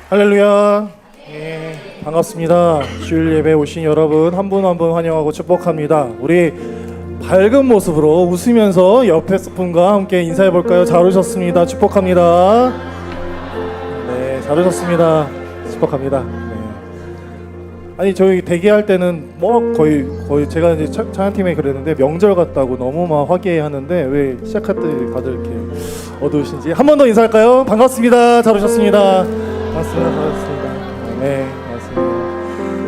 할렐루야. 반갑습니다. 주일 예배 오신 여러분 한 분 한 분 환영하고 축복합니다. 우리 밝은 모습으로 웃으면서 옆에 분과 함께 인사해 볼까요? 잘 오셨습니다. 축복합니다. 네, 잘 오셨습니다. 축복합니다. 네. 아니 저희 대기할 때는 뭐 거의 제가 이제 찬양팀에 그랬는데 명절 같다고 너무 막 화기애애하는데 왜 시작할 때 다들 이렇게 어두우신지 한 번 더 인사할까요? 반갑습니다. 잘 오셨습니다. 반갑습니다. 네, 맞습니다.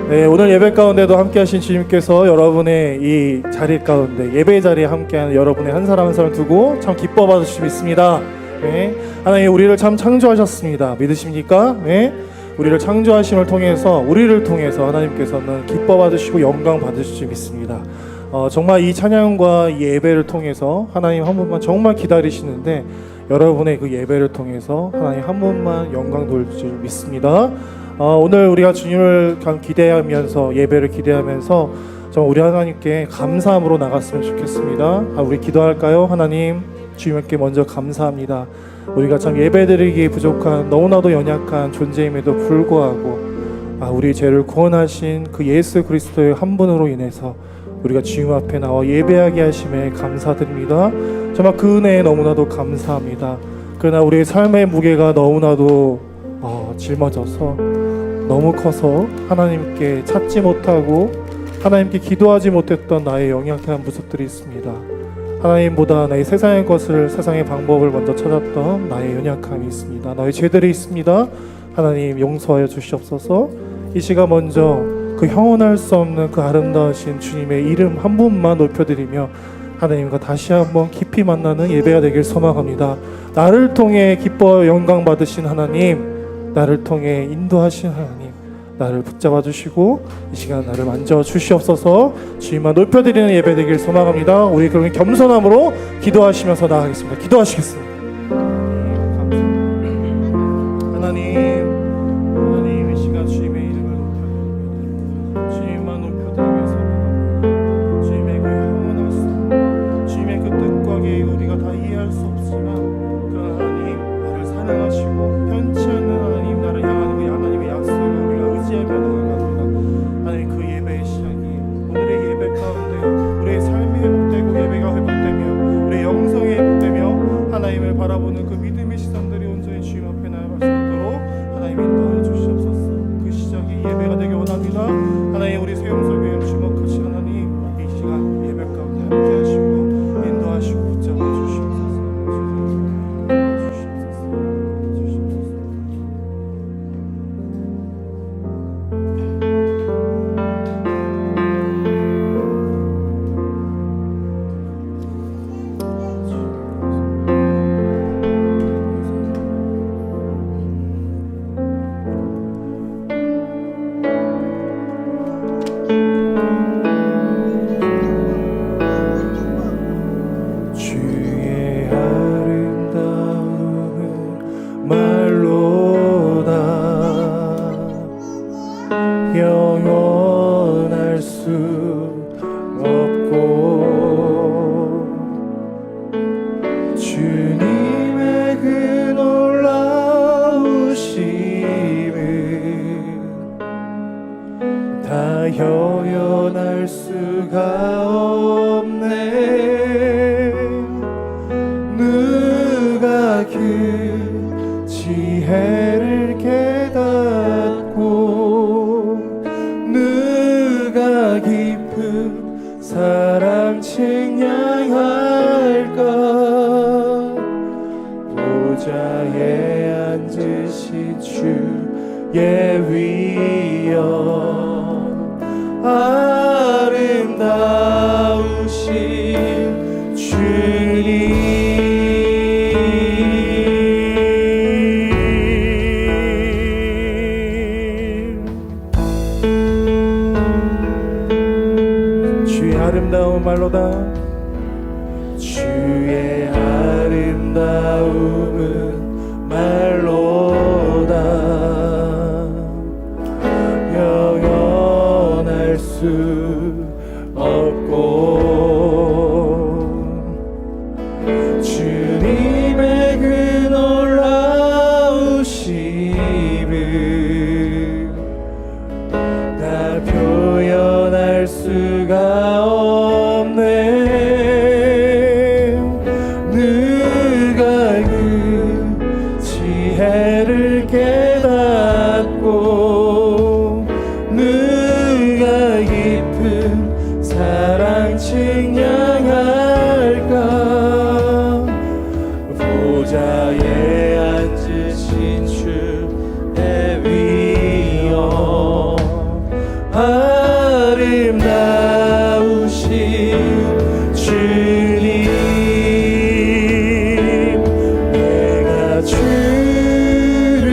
네, 오늘 예배 가운데도 함께하신 주님께서 여러분의 이 자리 가운데 예배 자리에 함께하는 여러분의 한 사람 한 사람 두고 참 기뻐 받으실 수 있습니다. 네, 하나님 우리를 참 창조하셨습니다. 믿으십니까? 네, 우리를 창조하심을 통해서 우리를 통해서 하나님께서는 기뻐 받으시고 영광 받으실 수 믿습니다. 정말 이 찬양과 이 예배를 통해서 하나님 한 분만 정말 기다리시는데 여러분의 그 예배를 통해서 하나님 한 분만 영광 돌릴 줄 믿습니다. 오늘 우리가 주님을 기대하면서 예배를 기대하면서 정말 우리 하나님께 감사함으로 나갔으면 좋겠습니다. 우리 기도할까요? 하나님 주님께 먼저 감사합니다. 우리가 참 예배드리기에 부족한 너무나도 연약한 존재임에도 불구하고 우리 죄를 구원하신 그 예수 그리스도의 한 분으로 인해서 우리가 주님 앞에 나와 예배하게 하심에 감사드립니다. 정말 그 은혜에 너무나도 감사합니다. 그러나 우리의 삶의 무게가 너무나도 짊어져서 너무 커서 하나님께 찾지 못하고 하나님께 기도하지 못했던 나의 연약한 모습들이 있습니다. 하나님보다 나의 세상의 것을 세상의 방법을 먼저 찾았던 나의 연약함이 있습니다. 나의 죄들이 있습니다. 하나님 용서하여 주시옵소서. 이 시간 먼저 그 형언할 수 없는 그 아름다우신 주님의 이름 한 분만 높여드리며 하나님과 다시 한번 깊이 만나는 예배가 되길 소망합니다. 나를 통해 기뻐 영광 받으신 하나님, 나를 통해 인도하신 하나님, 나를 붙잡아 주시고 이 시간 나를 만져 주시옵소서. 주님만 높여드리는 예배 되길 소망합니다. 우리 그러면 겸손함으로 기도하시면서 나아가겠습니다. 기도하시겠습니다. 하나님 이 시간 주님의 이름을 높여드립니다. 주님만 높여드리면서 주님의 그 영원할 수 주님의 그 뜻과 계획 우리가 다 이해할 수 없지만 그 하나님 나를 사랑하시고 변치 않는 하나님 나를 향하는 그 하나님의 약속을 우리가 의지하며 나아갑니다. 하나님 그 예배의 시작이 오늘의 예배 가운데 우리의 삶이 회복되고 예배가 회복되며 우리의 영성이 회복되며 하나님을 바라보는 그 믿음의 시선들이 온전히 주님 앞에 나아갈 수 있도록 하나님 인도하여 주시옵소서. 그 시작이 예배가 되길 원합니다. 하나님 우리 세움설교회를 주목하신 하나님 이 시간 예배 가운데 함께 하시고 인도하시고 붙잡아 주시옵소서. 영원할 수 없고 주님의 그 놀라우심은 다 표현할 수가 없네. 누가 그 지혜를 깨닫고 누가 깊은 사랑 측량할까. 보좌에 앉으신 주의 위엄 아름다우신 주님 아름다운 말로다. 주의 아름다움은 말로다. 영원할 수 없고 주님의 그 놀라우신 다 표현할 수가 없네. 누가 그 지혜를 깨닫고 누가 깊은 사랑 측량할까. 보좌에 앉으신 주의 위엄 아름다우신 주님, 내가 주를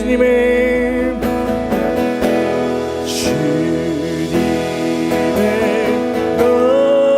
주님을 너로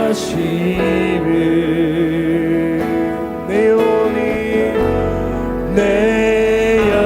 위대하심을 내 영혼이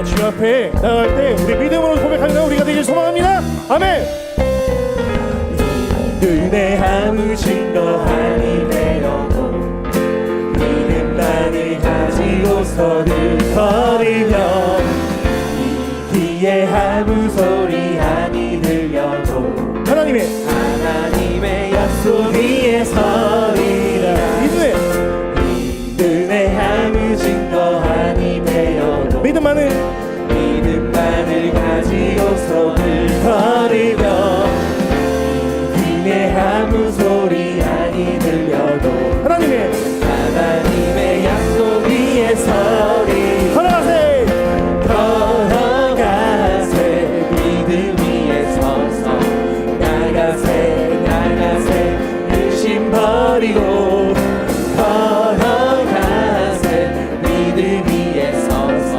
주님 앞에 나갈 때 우리 믿음으로 고백하는 우리가 되길 소망합니다. 아멘. 은혜 아무신 거 아니래요. 믿음만을 가지고서는 버리면 이기에 아무 소리 아니 들려도 하나님의 약속 위에 서리라. 믿음에 아무신 거 아니래요. 믿음만을 가지고서는 버리면 이기에 아무 소리 아니 들려도 하나님의 약속 위에 서리. 걸어가세 믿음 위에 서서 나가세 의심 버리고 걸어가세 믿음 위에 서서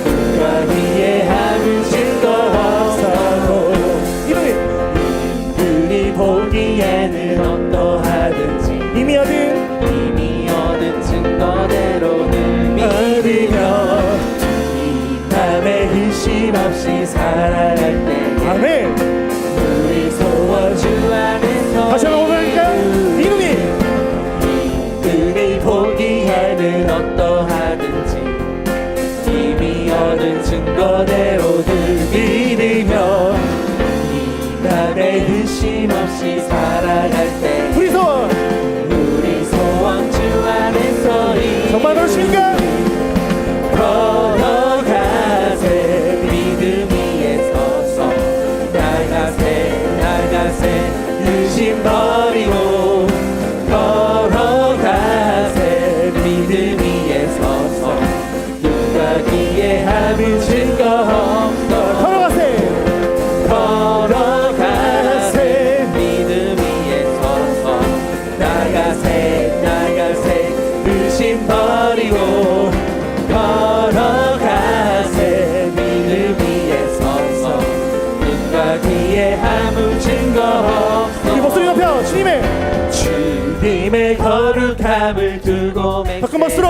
누가 위에 아무 증거 없어도 이분이 보기에는 어떠하든지 이미 얻은 증거대로는 믿으며 이 밤에 의심 없이 살아갈 때 아멘. 우리 소원 주 안에서 다시 한번 보니까 이분이 보기에는 어떠하든지 이미 얻은 증거대로는 믿으며 이 밤에 의심 없이 살아갈 때 우리 소원 주 안에서 정말 그렇습니까? 걸어가세 믿음 위에 서서 나가세 의심 버리고 걸어가세 믿음 위에 서서 누가 기에 아무 증거 없어 걸어가세 믿음 위에 서서 나가세 의심 버리고 걸어가세 믿음 위에 서서 눈과 귀에 아무 증거 없어. 우리 목소리 높여 주님의 거룩함을 두고 큰 박수로.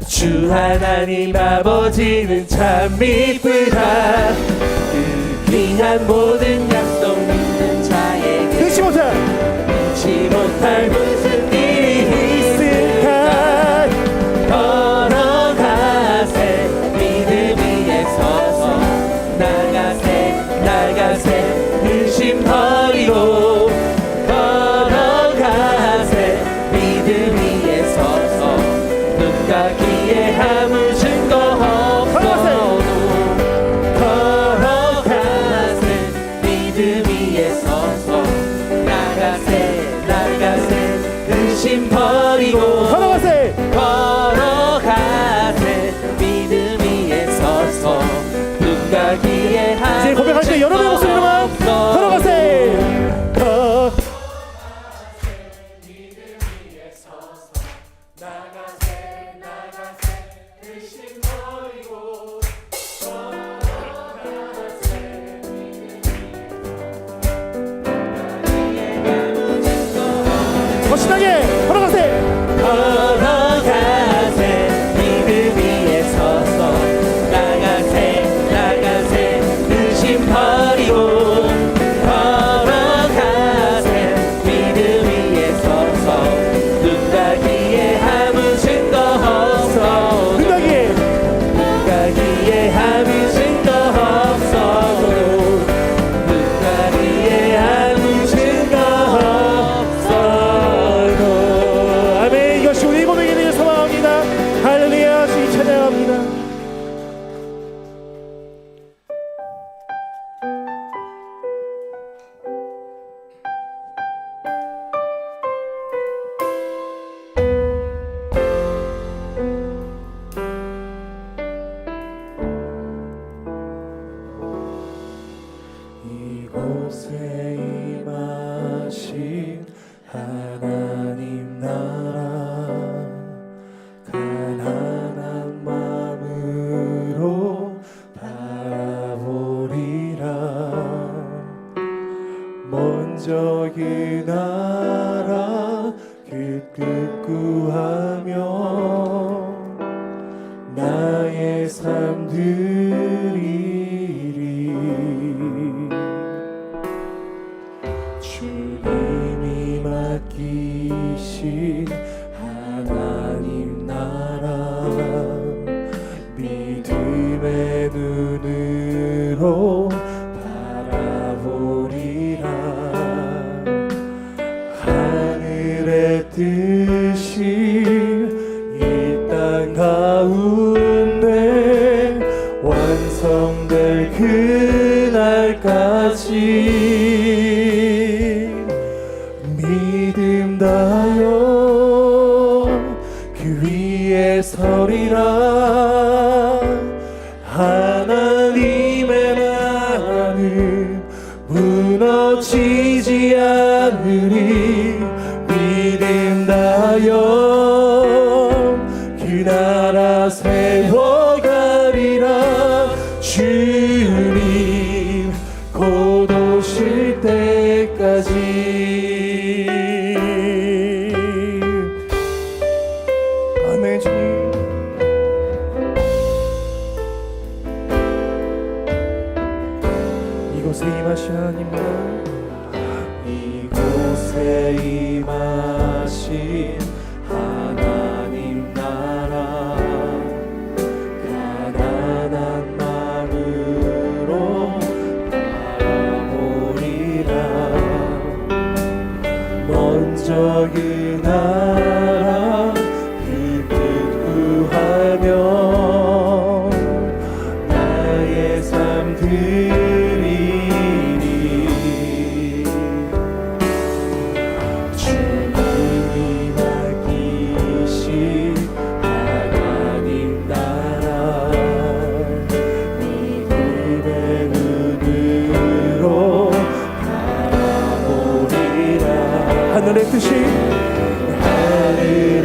주 하나님 아버지는 참 이쁘다. 그 귀한 모든 약속 믿는 자에게 끊지 못할 무슨 일이 있을까. 걸어가세 믿음 위에 서서 나가세 의심 버리고 걸어가세 믿음 위에 서서 눈과 귀에 아무 증거 없어도 걸어가세 믿음 위에 서서 나가세 더 신나게 걸어가세. 걸어가세 믿음 위에 서서 나가세 나가세 의심 버리고 걸어가세 믿음 위에 서서 눈 가기에 아무 증거 없어 눈 가기에 눈 가기에 아무 증거 없어 눈 가기에 아무 증거 없어 아멘. 이것이 우리 고백이 되길 소망합니다. 할렐루야. 주님 찬양합니다. 이곳에 임하신 하나님 나라 가난한 마음으로 바라보리라. 먼저 그 나라 끝끝 구하며 나의 삶 드리리. 주님이 맡기신 하나님 나라 믿음의 눈으로 바라보리라. 하늘의 뜻이 이 땅 가운데 완성될 그날까지 믿음 다여 그 위에 서리라. 하나님의 나라는 무너지지 않으리. 믿음 다여 그 나라 세워가리라. 주님 곧 오실 때까지. 아멘. 주님 이곳에 임하신 하나님과 이곳에 임하신 하나님 나라 가난한 마음으로 바라보리라. 먼저 그 나라 그 뜻 구하며 나의 삶 드리리. 주님이 맡기신 하나님 나라 믿음의 눈으로 바라보리라. 하늘의 뜻이 하늘의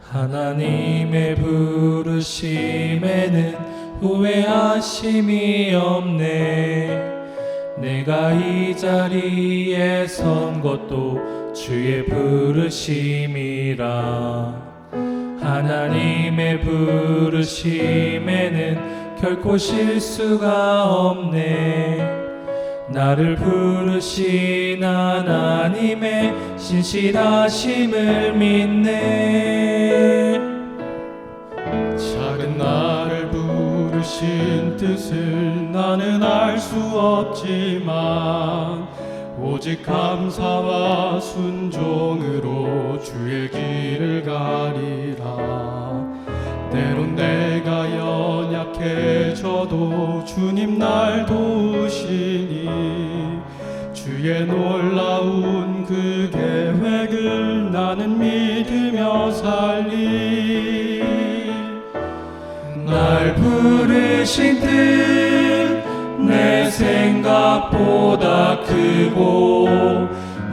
하나님의 부르심에는 후회하심이 없네. 내가 이 자리에 선 것도 주의 부르심이라. 하나님의 부르심에는 결코 실수가 없네. 나를 부르신 하나님의 신실하심을 믿네. 작은 나를 부르신 뜻을 나는 알 수 없지만 오직 감사와 순종으로 주의 길을 가리라. 때론 내가 연약해져도 주님 날 도우시니 주의 놀라운 그 계획을 나는 믿으며 살리. 날 부르신 뜻 내 생각보다 크고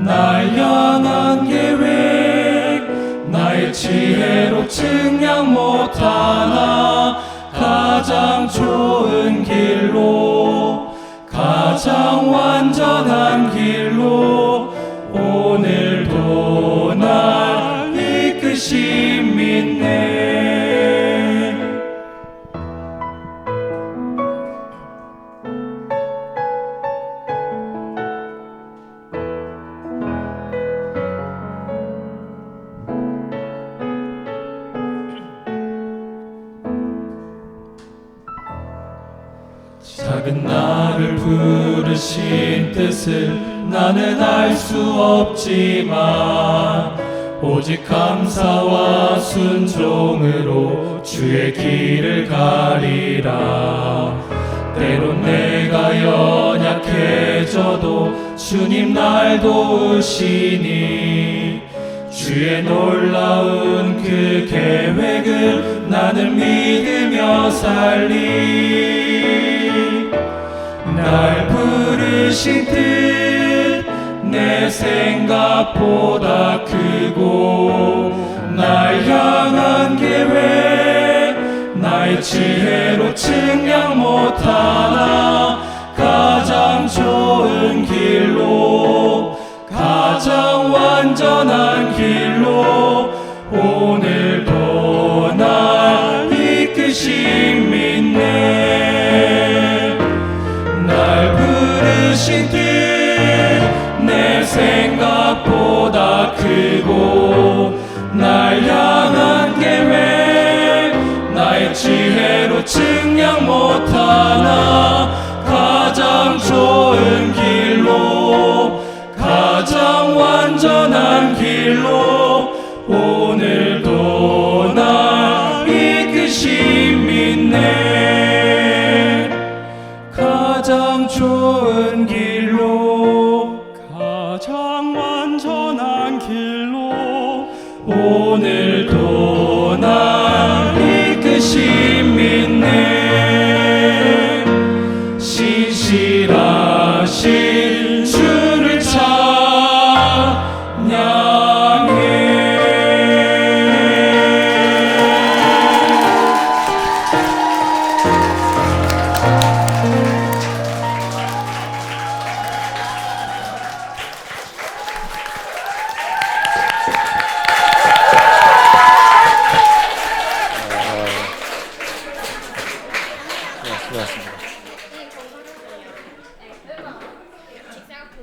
날 향한 계획 나의 지혜로 측량 못하나 가장 좋은 길로 가장 완전한 길로 오늘도 날 이끄심 믿네. 작은 나를 부르신 뜻을 나는 알 수 없지만 오직 감사와 순종으로 주의 길을 가리라. 때론 내가 연약해져도 주님 날 도우시니 주의 놀라운 그 계획을 나는 믿으며 살리. 날 부르신 뜻 내 생각보다 크고 날 향한 계획 나의 지혜로 측량 못하나 가장 좋은 길로 가장 완전한 길로 오늘도 날 이끄심 믿네. 날 부르신 뜻 내 생각보다 크고 날 향한 계획 나의 지혜로 측량 못하나 가장 좋은 길로 가장 완전한 길로 오늘도 날 이끄심 믿네. 가장 좋은 길로 가장 완전한 길로 오늘도 날 이끄심 믿네. 신실하신 주를 찬양해.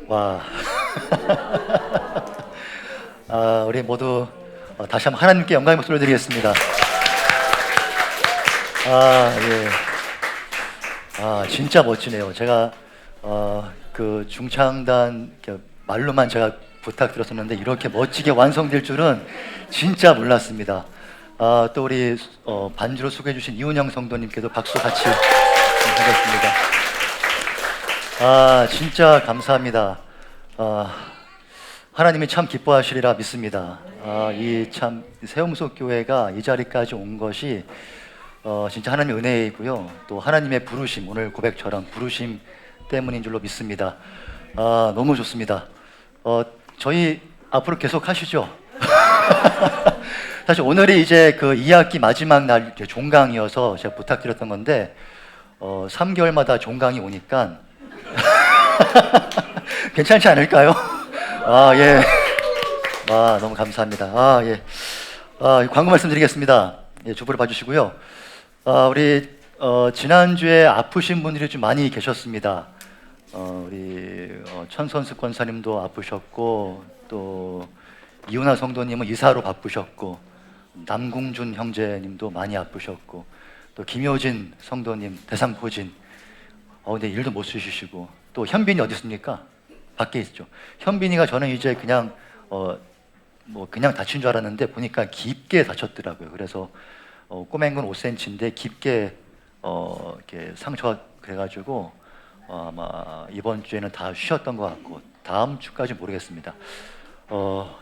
와, 우리 모두 다시 한번 하나님께 영광의 목소리를 드리겠습니다. 예. 진짜 멋지네요. 제가 그 중창단 말로만 제가 부탁드렸었는데 이렇게 멋지게 완성될 줄은 진짜 몰랐습니다. 또 우리 반주로 소개해 주신 이훈영 성도님께도 박수 같이 하겠습니다. 진짜 감사합니다. 하나님이 참 기뻐하시리라 믿습니다. 이 참 세움속 교회가 이 자리까지 온 것이 진짜 하나님의 은혜이고요. 또 하나님의 부르심, 오늘 고백처럼 부르심 때문인 줄로 믿습니다. 너무 좋습니다. 저희 앞으로 계속 하시죠. 사실 오늘이 이제 그 2학기 마지막 날 이제 종강이어서 제가 부탁드렸던 건데 3개월마다 종강이 오니까 괜찮지 않을까요? 아, 예. 와, 너무 감사합니다. 아, 예. 광고 말씀드리겠습니다. 예, 주부를 봐주시고요. 우리 지난주에 아프신 분들이 좀 많이 계셨습니다. 우리 천선숙 권사님도 아프셨고, 또 이훈아 성도님은 이사로 바쁘셨고, 남궁준 형제님도 많이 아프셨고, 또 김효진 성도님 대상포진, 근데 일도 못 쓰시고, 또 현빈이 어디 있습니까? 밖에 있죠. 현빈이가 저는 이제 그냥 뭐 그냥 다친 줄 알았는데 보니까 깊게 다쳤더라고요. 그래서 꼬맨 건 5cm인데 깊게 이렇게 상처가 그래가지고 아마 이번 주에는 다 쉬었던 것 같고 다음 주까지 모르겠습니다.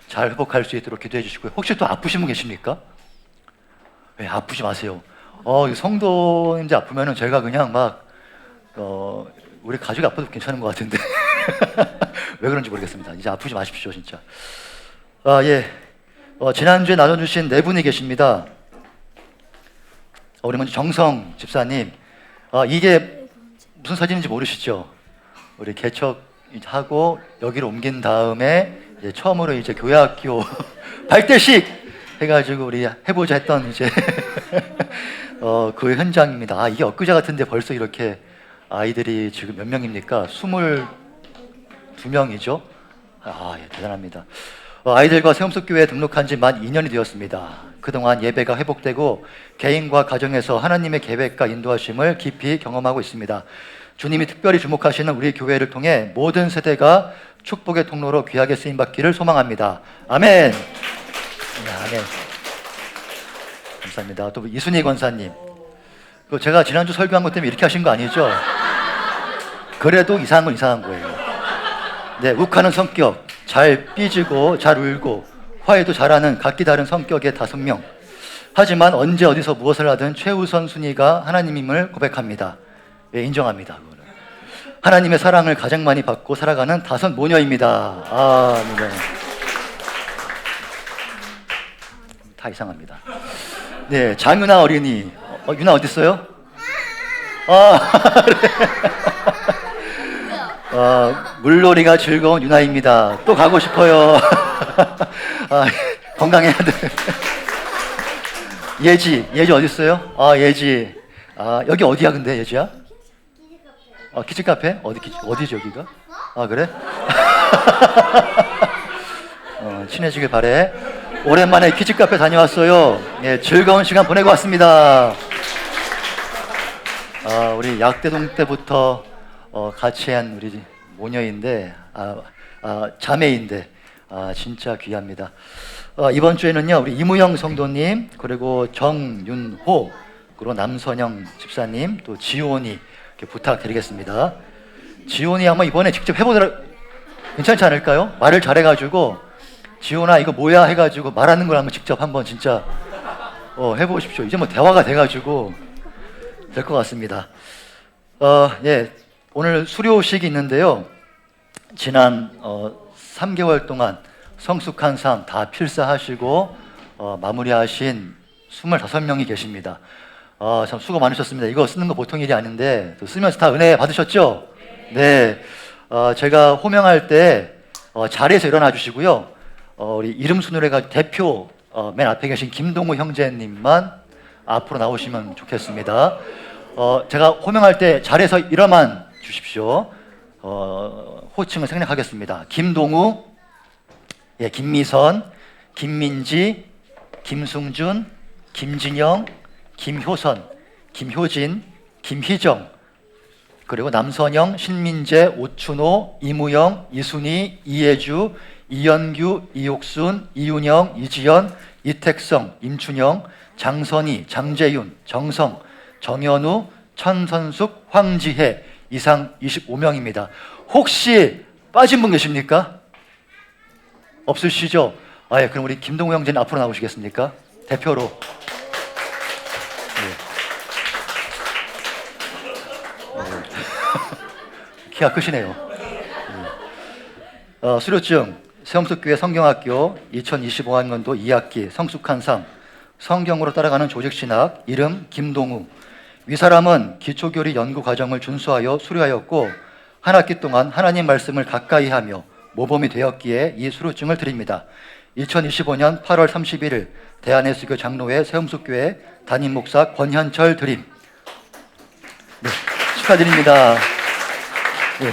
잘 회복할 수 있도록 기도해 주시고요. 혹시 또 아프신 분 계십니까? 왜 아프지 마세요. 성도님들 아프면은 제가 그냥 막 우리 가족이 아파도 괜찮은 것 같은데 왜 그런지 모르겠습니다. 이제 아프지 마십시오, 진짜. 예. 지난주에 나눠주신 네 분이 계십니다. 우리 먼저 정성 집사님. 이게 무슨 사진인지 모르시죠? 우리 개척하고 여기로 옮긴 다음에 이제 처음으로 이제 교회학교 발대식 해가지고 우리 해보자 했던 이제 그 현장입니다. 이게 엊그제 같은데 벌써 이렇게 아이들이 지금 몇 명입니까? 22명이죠? 예, 대단합니다. 아이들과 세움속교회에 등록한 지 만 2년이 되었습니다. 그동안 예배가 회복되고 개인과 가정에서 하나님의 계획과 인도하심을 깊이 경험하고 있습니다. 주님이 특별히 주목하시는 우리 교회를 통해 모든 세대가 축복의 통로로 귀하게 쓰임받기를 소망합니다. 아멘. 아멘. 감사합니다. 또 이순희 권사님. 제가 지난주 설교한 것 때문에 이렇게 하신 거 아니죠? 그래도 이상한 건 이상한 거예요. 네, 욱하는 성격, 잘 삐지고 잘 울고 화해도 잘하는 각기 다른 성격의 5명. 하지만 언제 어디서 무엇을 하든 최우선 순위가 하나님임을 고백합니다. 예, 인정합니다. 그거는. 하나님의 사랑을 가장 많이 받고 살아가는 5 모녀입니다. 아멘. 다 이상합니다. 네, 장윤아 어린이. 윤아 어디 있어요? 그래. 물놀이가 즐거운 윤아입니다. 또 가고 싶어요. 건강해야 돼. 예지 어디 있어요? 예지. 여기 어디야 근데 예지야? 키즈 카페? 어디지 여기가? 그래? 친해지길 바래. 오랜만에 키즈 카페 다녀왔어요. 예, 즐거운 시간 보내고 왔습니다. 우리 약대동 때부터 같이 한 우리 모녀인데, 자매인데, 진짜 귀합니다. 이번 주에는요, 우리 이무영 성도님, 그리고 정윤호, 그리고 남선영 집사님, 또 지온이 이렇게 부탁드리겠습니다. 지온이 한번 이번에 직접 해보더라, 괜찮지 않을까요? 말을 잘해가지고, 지온아, 이거 뭐야? 해가지고 말하는 걸 한번 직접 한번 진짜, 해보십시오. 이제 뭐 대화가 돼가지고 될 것 같습니다. 예. 오늘 수료식이 있는데요. 지난 3개월 동안 성숙한 삶 다 필사하시고 마무리하신 25명이 계십니다. 참 수고 많으셨습니다. 이거 쓰는 거 보통 일이 아닌데 또 쓰면서 다 은혜 받으셨죠? 네. 제가 호명할 때 자리에서 일어나 주시고요. 우리 이름 순으로 해가지고 대표 맨 앞에 계신 김동우 형제님만 앞으로 나오시면 좋겠습니다. 제가 호명할 때 자리에서 일어만 주십시오. 호칭을 생략하겠습니다. 김동우, 예, 김미선, 김민지, 김승준, 김진영, 김효선, 김효진, 김희정, 그리고 남선영, 신민재, 오춘호, 이무영, 이순희, 이예주, 이연규, 이옥순, 이윤영, 이지연, 이택성, 임춘영, 장선희, 장재윤, 정성, 정현우, 천선숙, 황지혜, 이상 25명입니다. 혹시 빠진 분 계십니까? 없으시죠? 예, 그럼 우리 김동우 형제는 앞으로 나오시겠습니까? 대표로. 키가 크시네요. 수료증 세움숲교회 성경학교 2025학년도 2학기 성숙한상 성경으로 따라가는 조직신학 이름 김동우. 위 사람은 기초교리 연구과정을 준수하여 수료하였고 한 학기 동안 하나님 말씀을 가까이 하며 모범이 되었기에 이 수료증을 드립니다. 2025년 8월 31일 대한예수교 장로회 세움숲교회 담임 목사 권현철 드림. 네, 축하드립니다. 네.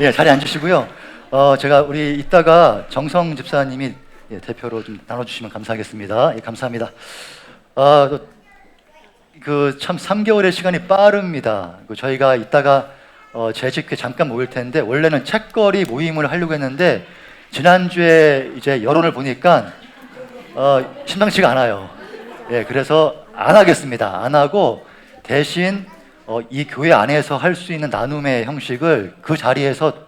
예, 자리에 앉으시고요. 제가 우리 이따가 정성 집사님이 대표로 좀 나눠주시면 감사하겠습니다. 예, 감사합니다. 그 참 3개월의 시간이 빠릅니다. 저희가 이따가 재직회 잠깐 모일 텐데 원래는 책거리 모임을 하려고 했는데 지난주에 이제 여론을 보니까 심상치가 않아요. 예, 그래서 안 하겠습니다. 안 하고 대신 이 교회 안에서 할 수 있는 나눔의 형식을 그 자리에서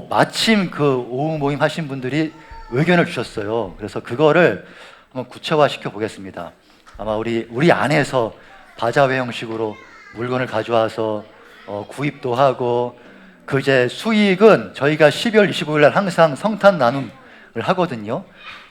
마침 그 오후 모임 하신 분들이 의견을 주셨어요. 그래서 그거를 한번 구체화 시켜 보겠습니다. 아마 우리 안에서 바자회 형식으로 물건을 가져와서 구입도 하고 그 이제 수익은 저희가 12월 25일 날 항상 성탄 나눔을 하거든요.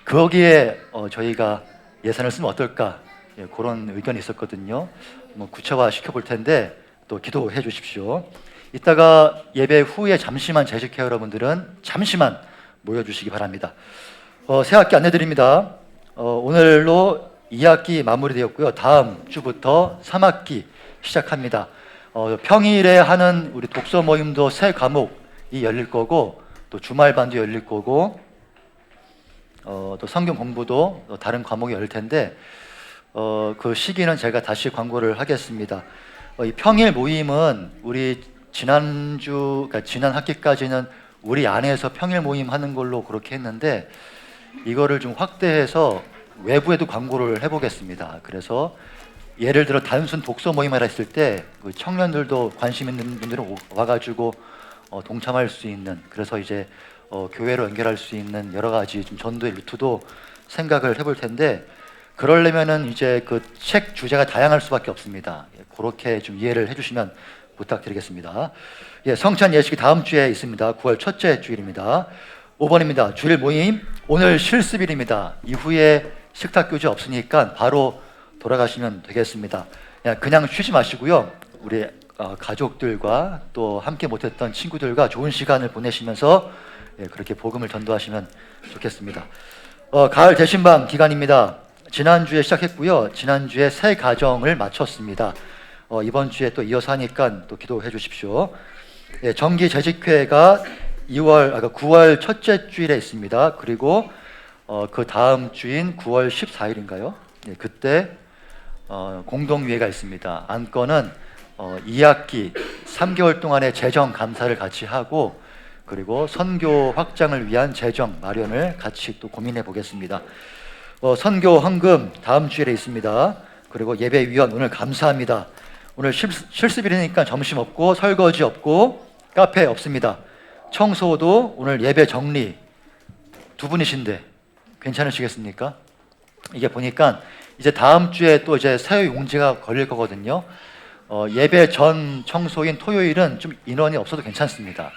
거기에 저희가 예산을 쓰면 어떨까? 예, 그런 의견이 있었거든요. 뭐 구체화 시켜볼 텐데 또 기도해 주십시오. 이따가 예배 후에 잠시만 재직회 여러분들은 잠시만 모여주시기 바랍니다. 새 학기 안내드립니다. 오늘로 2학기 마무리되었고요. 다음 주부터 3학기 시작합니다. 평일에 하는 우리 독서 모임도 새 과목이 열릴 거고 또 주말반도 열릴 거고 또 성경 공부도 다른 과목이 열릴 텐데 그 시기는 제가 다시 광고를 하겠습니다. 이 평일 모임은 우리 그러니까 지난 학기까지는 우리 안에서 평일 모임 하는 걸로 그렇게 했는데 이거를 좀 확대해서 외부에도 광고를 해보겠습니다. 그래서 예를 들어 단순 독서 모임을 했을 때 그 청년들도 관심 있는 분들은 와가지고 동참할 수 있는, 그래서 이제 교회로 연결할 수 있는 여러 가지 좀 전도의 루트도 생각을 해볼 텐데 그러려면은 이제 그 책 주제가 다양할 수밖에 없습니다. 그렇게 좀 이해를 해주시면 부탁드리겠습니다. 예, 성찬 예식이 다음 주에 있습니다. 9월 첫째 주일입니다. 5번입니다. 주일 모임 오늘 실습일입니다. 이후에 식탁 교제 없으니까 바로 돌아가시면 되겠습니다. 그냥 쉬지 마시고요. 우리 가족들과 또 함께 못했던 친구들과 좋은 시간을 보내시면서 그렇게 복음을 전도하시면 좋겠습니다. 가을 대신방 기간입니다. 지난주에 시작했고요. 지난주에 새 가정을 마쳤습니다. 이번 주에 또 이어서 하니까 또 기도해 주십시오. 정기 재직회가 9월 첫째 주일에 있습니다. 그리고 그 다음 주인 9월 14일인가요? 그때 공동위회가 있습니다. 안건은 2학기 3개월 동안의 재정 감사를 같이 하고 그리고 선교 확장을 위한 재정 마련을 같이 또 고민해 보겠습니다. 선교 헌금 다음 주일에 있습니다. 그리고 예배위원 오늘 감사합니다. 오늘 실습일이니까 점심 없고 설거지 없고 카페 없습니다. 청소도 오늘 예배 정리 두 분이신데 괜찮으시겠습니까? 이게 보니까 이제 다음 주에 또 이제 사회 용지가 걸릴 거거든요. 예배 전 청소인 토요일은 좀 인원이 없어도 괜찮습니다.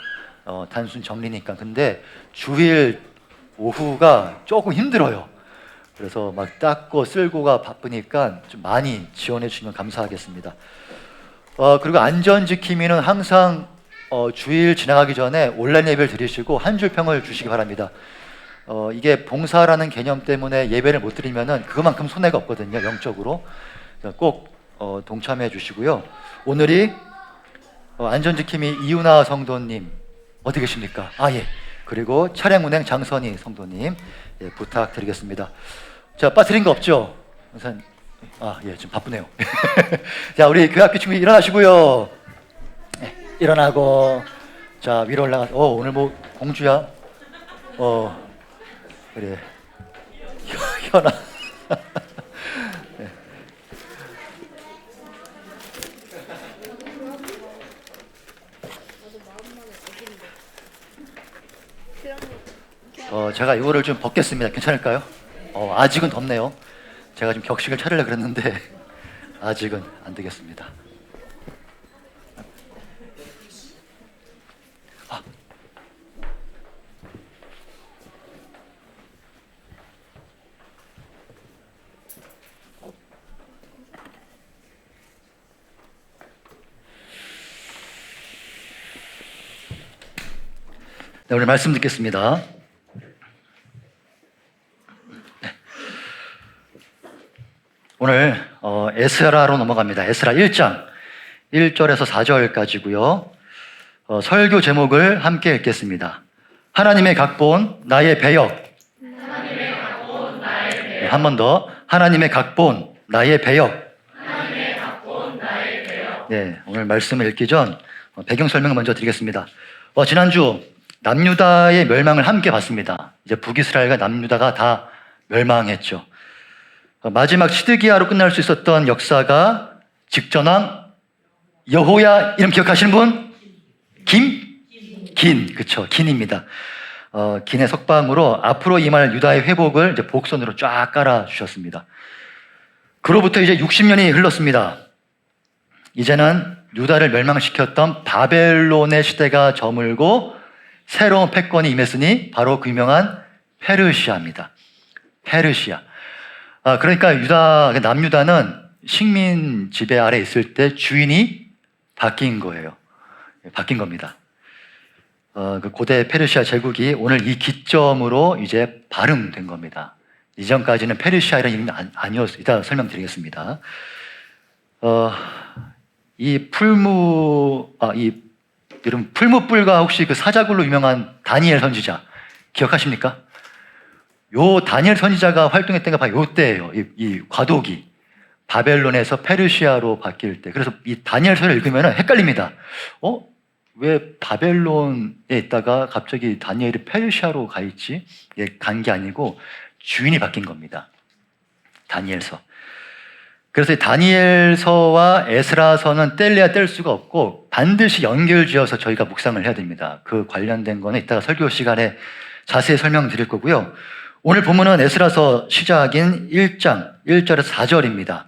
단순 정리니까. 근데 주일 오후가 조금 힘들어요. 그래서 막 닦고 쓸고가 바쁘니까 좀 많이 지원해 주시면 감사하겠습니다. 그리고 안전지킴이는 항상 주일 지나가기 전에 온라인 예배를 드리시고 한 줄 평을 주시기 바랍니다. 이게 봉사라는 개념 때문에 예배를 못 드리면은 그만큼 손해가 없거든요. 영적으로. 꼭 동참해 주시고요. 오늘이 안전지킴이 이윤아 성도님 어디 계십니까? 예. 그리고 차량운행 장선희 성도님 부탁드리겠습니다. 자, 빠뜨린 거 없죠? 우선 예, 좀 바쁘네요. 자, 우리 교학교 친구 일어나시고요. 일어나고 자 위로 올라가. 오늘 뭐 공주야? 그래. 현아. 네. 제가 이거를 좀 벗겠습니다. 괜찮을까요? 아직은 덥네요. 제가 좀 격식을 차리려고 그랬는데 아직은 안 되겠습니다. 네, 오늘 말씀 듣겠습니다. 네. 오늘 에스라로 넘어갑니다. 에스라 1장 1절에서 4절까지고요. 설교 제목을 함께 읽겠습니다. 하나님의 각본 나의 배역. 네, 한 번 더. 하나님의 각본 나의 배역. 네, 오늘 말씀을 읽기 전 배경 설명을 먼저 드리겠습니다. 지난주 남유다의 멸망을 함께 봤습니다. 이제 북이스라엘과 남유다가 다 멸망했죠. 마지막 시드기야로 끝날 수 있었던 역사가 직전왕 여호야, 이름 기억하시는 분? 긴, 그쵸, 긴입니다. 긴의 석방으로 앞으로 임할 유다의 회복을 이제 복선으로 쫙 깔아 주셨습니다. 그로부터 이제 60년이 흘렀습니다. 이제는 유다를 멸망시켰던 바벨론의 시대가 저물고 새로운 패권이 임했으니 바로 그 유명한 페르시아입니다. 페르시아. 그러니까 남유다는 식민 지배 아래 있을 때 주인이 바뀐 거예요. 바뀐 겁니다. 그 고대 페르시아 제국이 오늘 이 기점으로 이제 발흥된 겁니다. 이전까지는 페르시아라는 이름이 아니었어요. 이따 설명드리겠습니다. 이 풀무불과 혹시 그 사자굴로 유명한 다니엘 선지자 기억하십니까? 요 다니엘 선지자가 활동했던 게 바로 요 때예요. 이 과도기 바벨론에서 페르시아로 바뀔 때. 그래서 이 다니엘서를 읽으면 헷갈립니다. 왜 바벨론에 있다가 갑자기 다니엘이 페르시아로 가 있지? 간 게 아니고 주인이 바뀐 겁니다. 다니엘서. 그래서 다니엘서와 에스라서는 뗄래야 뗄 수가 없고 반드시 연결지어서 저희가 묵상을 해야 됩니다. 그 관련된 거는 이따가 설교 시간에 자세히 설명드릴 거고요. 오늘 본문은 에스라서 시작인 1장 1절에서 4절입니다.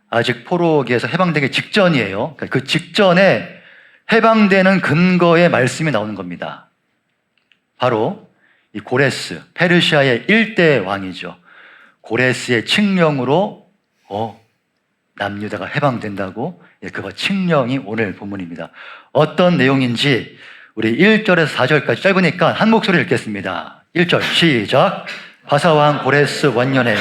아직 포로기에서 해방되기 직전이에요. 그 직전에 해방되는 근거의 말씀이 나오는 겁니다. 바로 이 고레스, 페르시아의 1대 왕이죠. 고레스의 칙령으로 남유다가 해방된다고, 그거 칙령이 오늘 본문입니다. 어떤 내용인지 우리 1절에서 4절까지 짧으니까 한 목소리 읽겠습니다. 1절 시작. 바사왕 고레스 원년에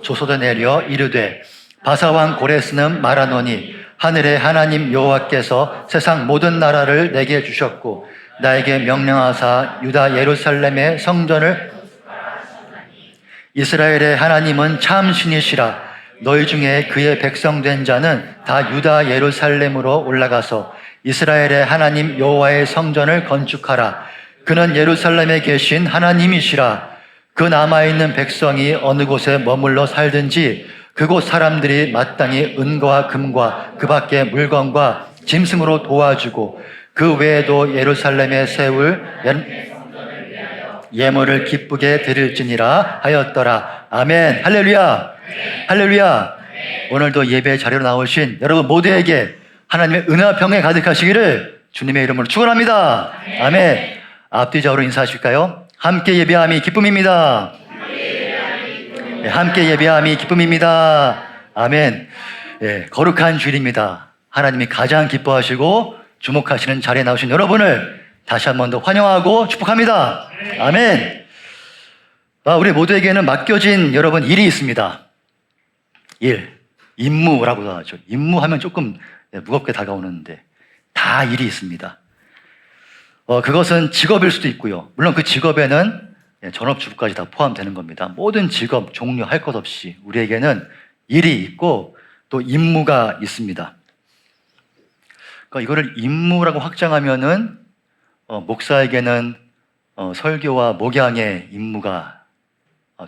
조소도 내려 이르되 바사왕 고레스는 말하노니 하늘의 하나님 여호와께서 세상 모든 나라를 내게 주셨고 나에게 명령하사 유다 예루살렘의 성전을 이스라엘의 하나님은 참 신이시라. 너희 중에 그의 백성 된 자는 다 유다 예루살렘으로 올라가서 이스라엘의 하나님 여호와의 성전을 건축하라. 그는 예루살렘에 계신 하나님이시라. 그 남아있는 백성이 어느 곳에 머물러 살든지 그곳 사람들이 마땅히 은과 금과 그 밖의 물건과 짐승으로 도와주고 그 외에도 예루살렘에 세울 예물을 기쁘게 드릴지니라 하였더라. 아멘. 할렐루야. 할렐루야. 오늘도 예배 자리로 나오신 여러분 모두에게 하나님의 은혜와 평강이 가득하시기를 주님의 이름으로 축원합니다. 아멘. 앞뒤적으로 인사하실까요? 함께 예배함이 기쁨입니다. 네, 함께 예배함이 기쁨입니다. 아멘. 네, 거룩한 주일입니다. 하나님이 가장 기뻐하시고 주목하시는 자리에 나오신 여러분을 다시 한 번 더 환영하고 축복합니다. 아멘. 우리 모두에게는 맡겨진 여러분 일이 있습니다. 임무라고 하죠. 임무하면 조금 무겁게 다가오는데 다 일이 있습니다. 그것은 직업일 수도 있고요. 물론 그 직업에는 전업주부까지 다 포함되는 겁니다. 모든 직업 종류 할 것 없이 우리에게는 일이 있고 또 임무가 있습니다. 그러니까 이거를 임무라고 확장하면은 목사에게는 설교와 목양의 임무가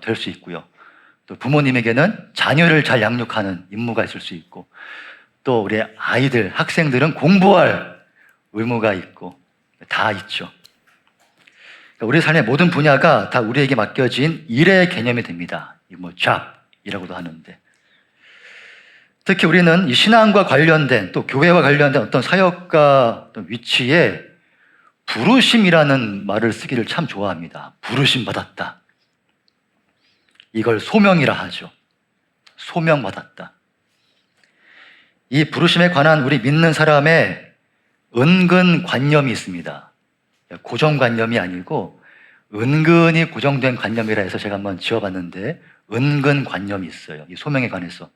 될 수 있고요. 또 부모님에게는 자녀를 잘 양육하는 임무가 있을 수 있고 또 우리 아이들, 학생들은 공부할 의무가 있고 다 있죠. 그러니까 우리 삶의 모든 분야가 다 우리에게 맡겨진 일의 개념이 됩니다. 뭐 job이라고도 하는데, 특히 우리는 이 신앙과 관련된 또 교회와 관련된 어떤 사역과 어떤 위치에 부르심이라는 말을 쓰기를 참 좋아합니다. 부르심 받았다. 이걸 소명이라 하죠. 소명받았다. 이 부르심에 관한 우리 믿는 사람의 은근 관념이 있습니다. 고정관념이 아니고 은근히 고정된 관념이라 해서 제가 한번 지어봤는데, 은근 관념이 있어요. 이 소명에 관해서.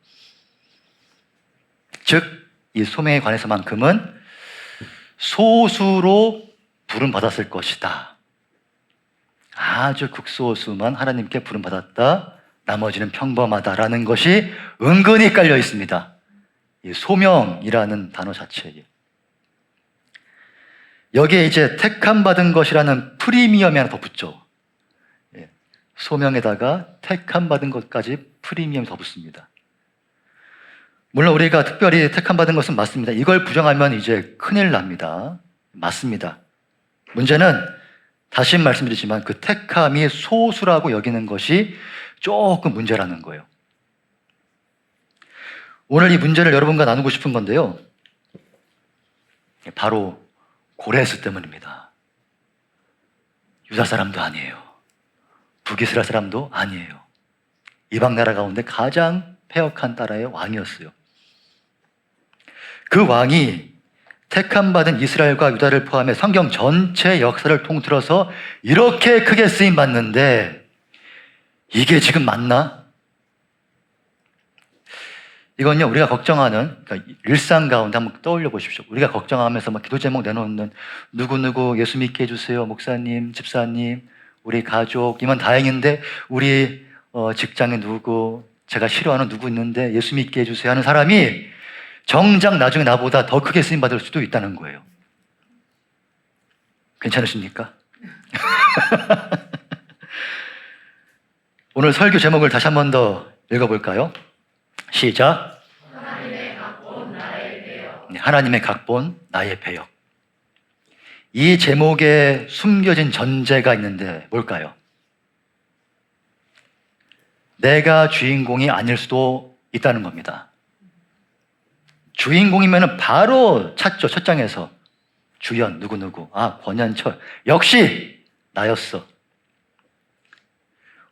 즉, 이 소명에 관해서만큼은 소수로 부름받았을 것이다. 아주 극소수만 하나님께 부름받았다. 나머지는 평범하다라는 것이 은근히 깔려 있습니다. 이 소명이라는 단어 자체에. 여기에 이제 택함받은 것이라는 프리미엄이 하나 더 붙죠. 소명에다가 택함받은 것까지 프리미엄이 더 붙습니다. 물론 우리가 특별히 택함받은 것은 맞습니다. 이걸 부정하면 이제 큰일 납니다. 맞습니다. 문제는 다시 말씀드리지만 그 택함이 소수라고 여기는 것이 조금 문제라는 거예요. 오늘 이 문제를 여러분과 나누고 싶은 건데요. 바로 고레스 때문입니다. 유다 사람도 아니에요. 북이스라엘 사람도 아니에요. 이방 나라 가운데 가장 패역한 나라의 왕이었어요. 그 왕이 택함받은 이스라엘과 유다를 포함해 성경 전체 역사를 통틀어서 이렇게 크게 쓰임받는데 이게 지금 맞나? 이건요, 우리가 걱정하는, 그러니까 일상 가운데 한번 떠올려 보십시오. 우리가 걱정하면서 막 기도 제목 내놓는 누구누구 예수 믿게 해주세요. 목사님, 집사님, 우리 가족이면 다행인데 우리 직장에 누구, 제가 싫어하는 누구 있는데 예수 믿게 해주세요 하는 사람이 정작 나중에 나보다 더 크게 쓰임받을 수도 있다는 거예요. 괜찮으십니까? 오늘 설교 제목을 다시 한 번 더 읽어볼까요? 시작. 하나님의 각본, 나의 배역. 하나님의 각본, 나의 배역. 이 제목에 숨겨진 전제가 있는데 뭘까요? 내가 주인공이 아닐 수도 있다는 겁니다. 주인공이면 바로 찾죠. 첫 장에서. 주연 누구누구. 아, 권현철. 역시 나였어.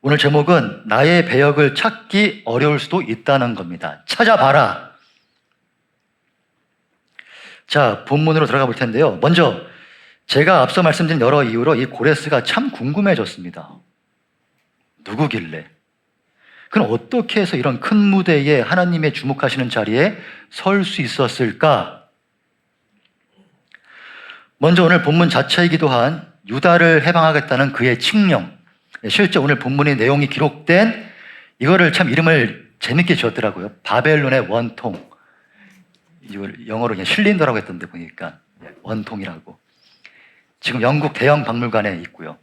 오늘 제목은 나의 배역을 찾기 어려울 수도 있다는 겁니다. 찾아봐라. 자, 본문으로 들어가 볼 텐데요. 먼저 제가 앞서 말씀드린 여러 이유로 이 고레스가 참 궁금해졌습니다. 누구길래? 그럼 어떻게 해서 이런 큰 무대에 하나님의 주목하시는 자리에 설 수 있었을까? 먼저 오늘 본문 자체이기도 한 유다를 해방하겠다는 그의 칙령. 실제 오늘 본문의 내용이 기록된 이거를 참 이름을 재밌게 지었더라고요. 바벨론의 원통. 이걸 영어로 그냥 실린더라고 했던데 보니까 원통이라고. 지금 영국 대형 박물관에 있고요.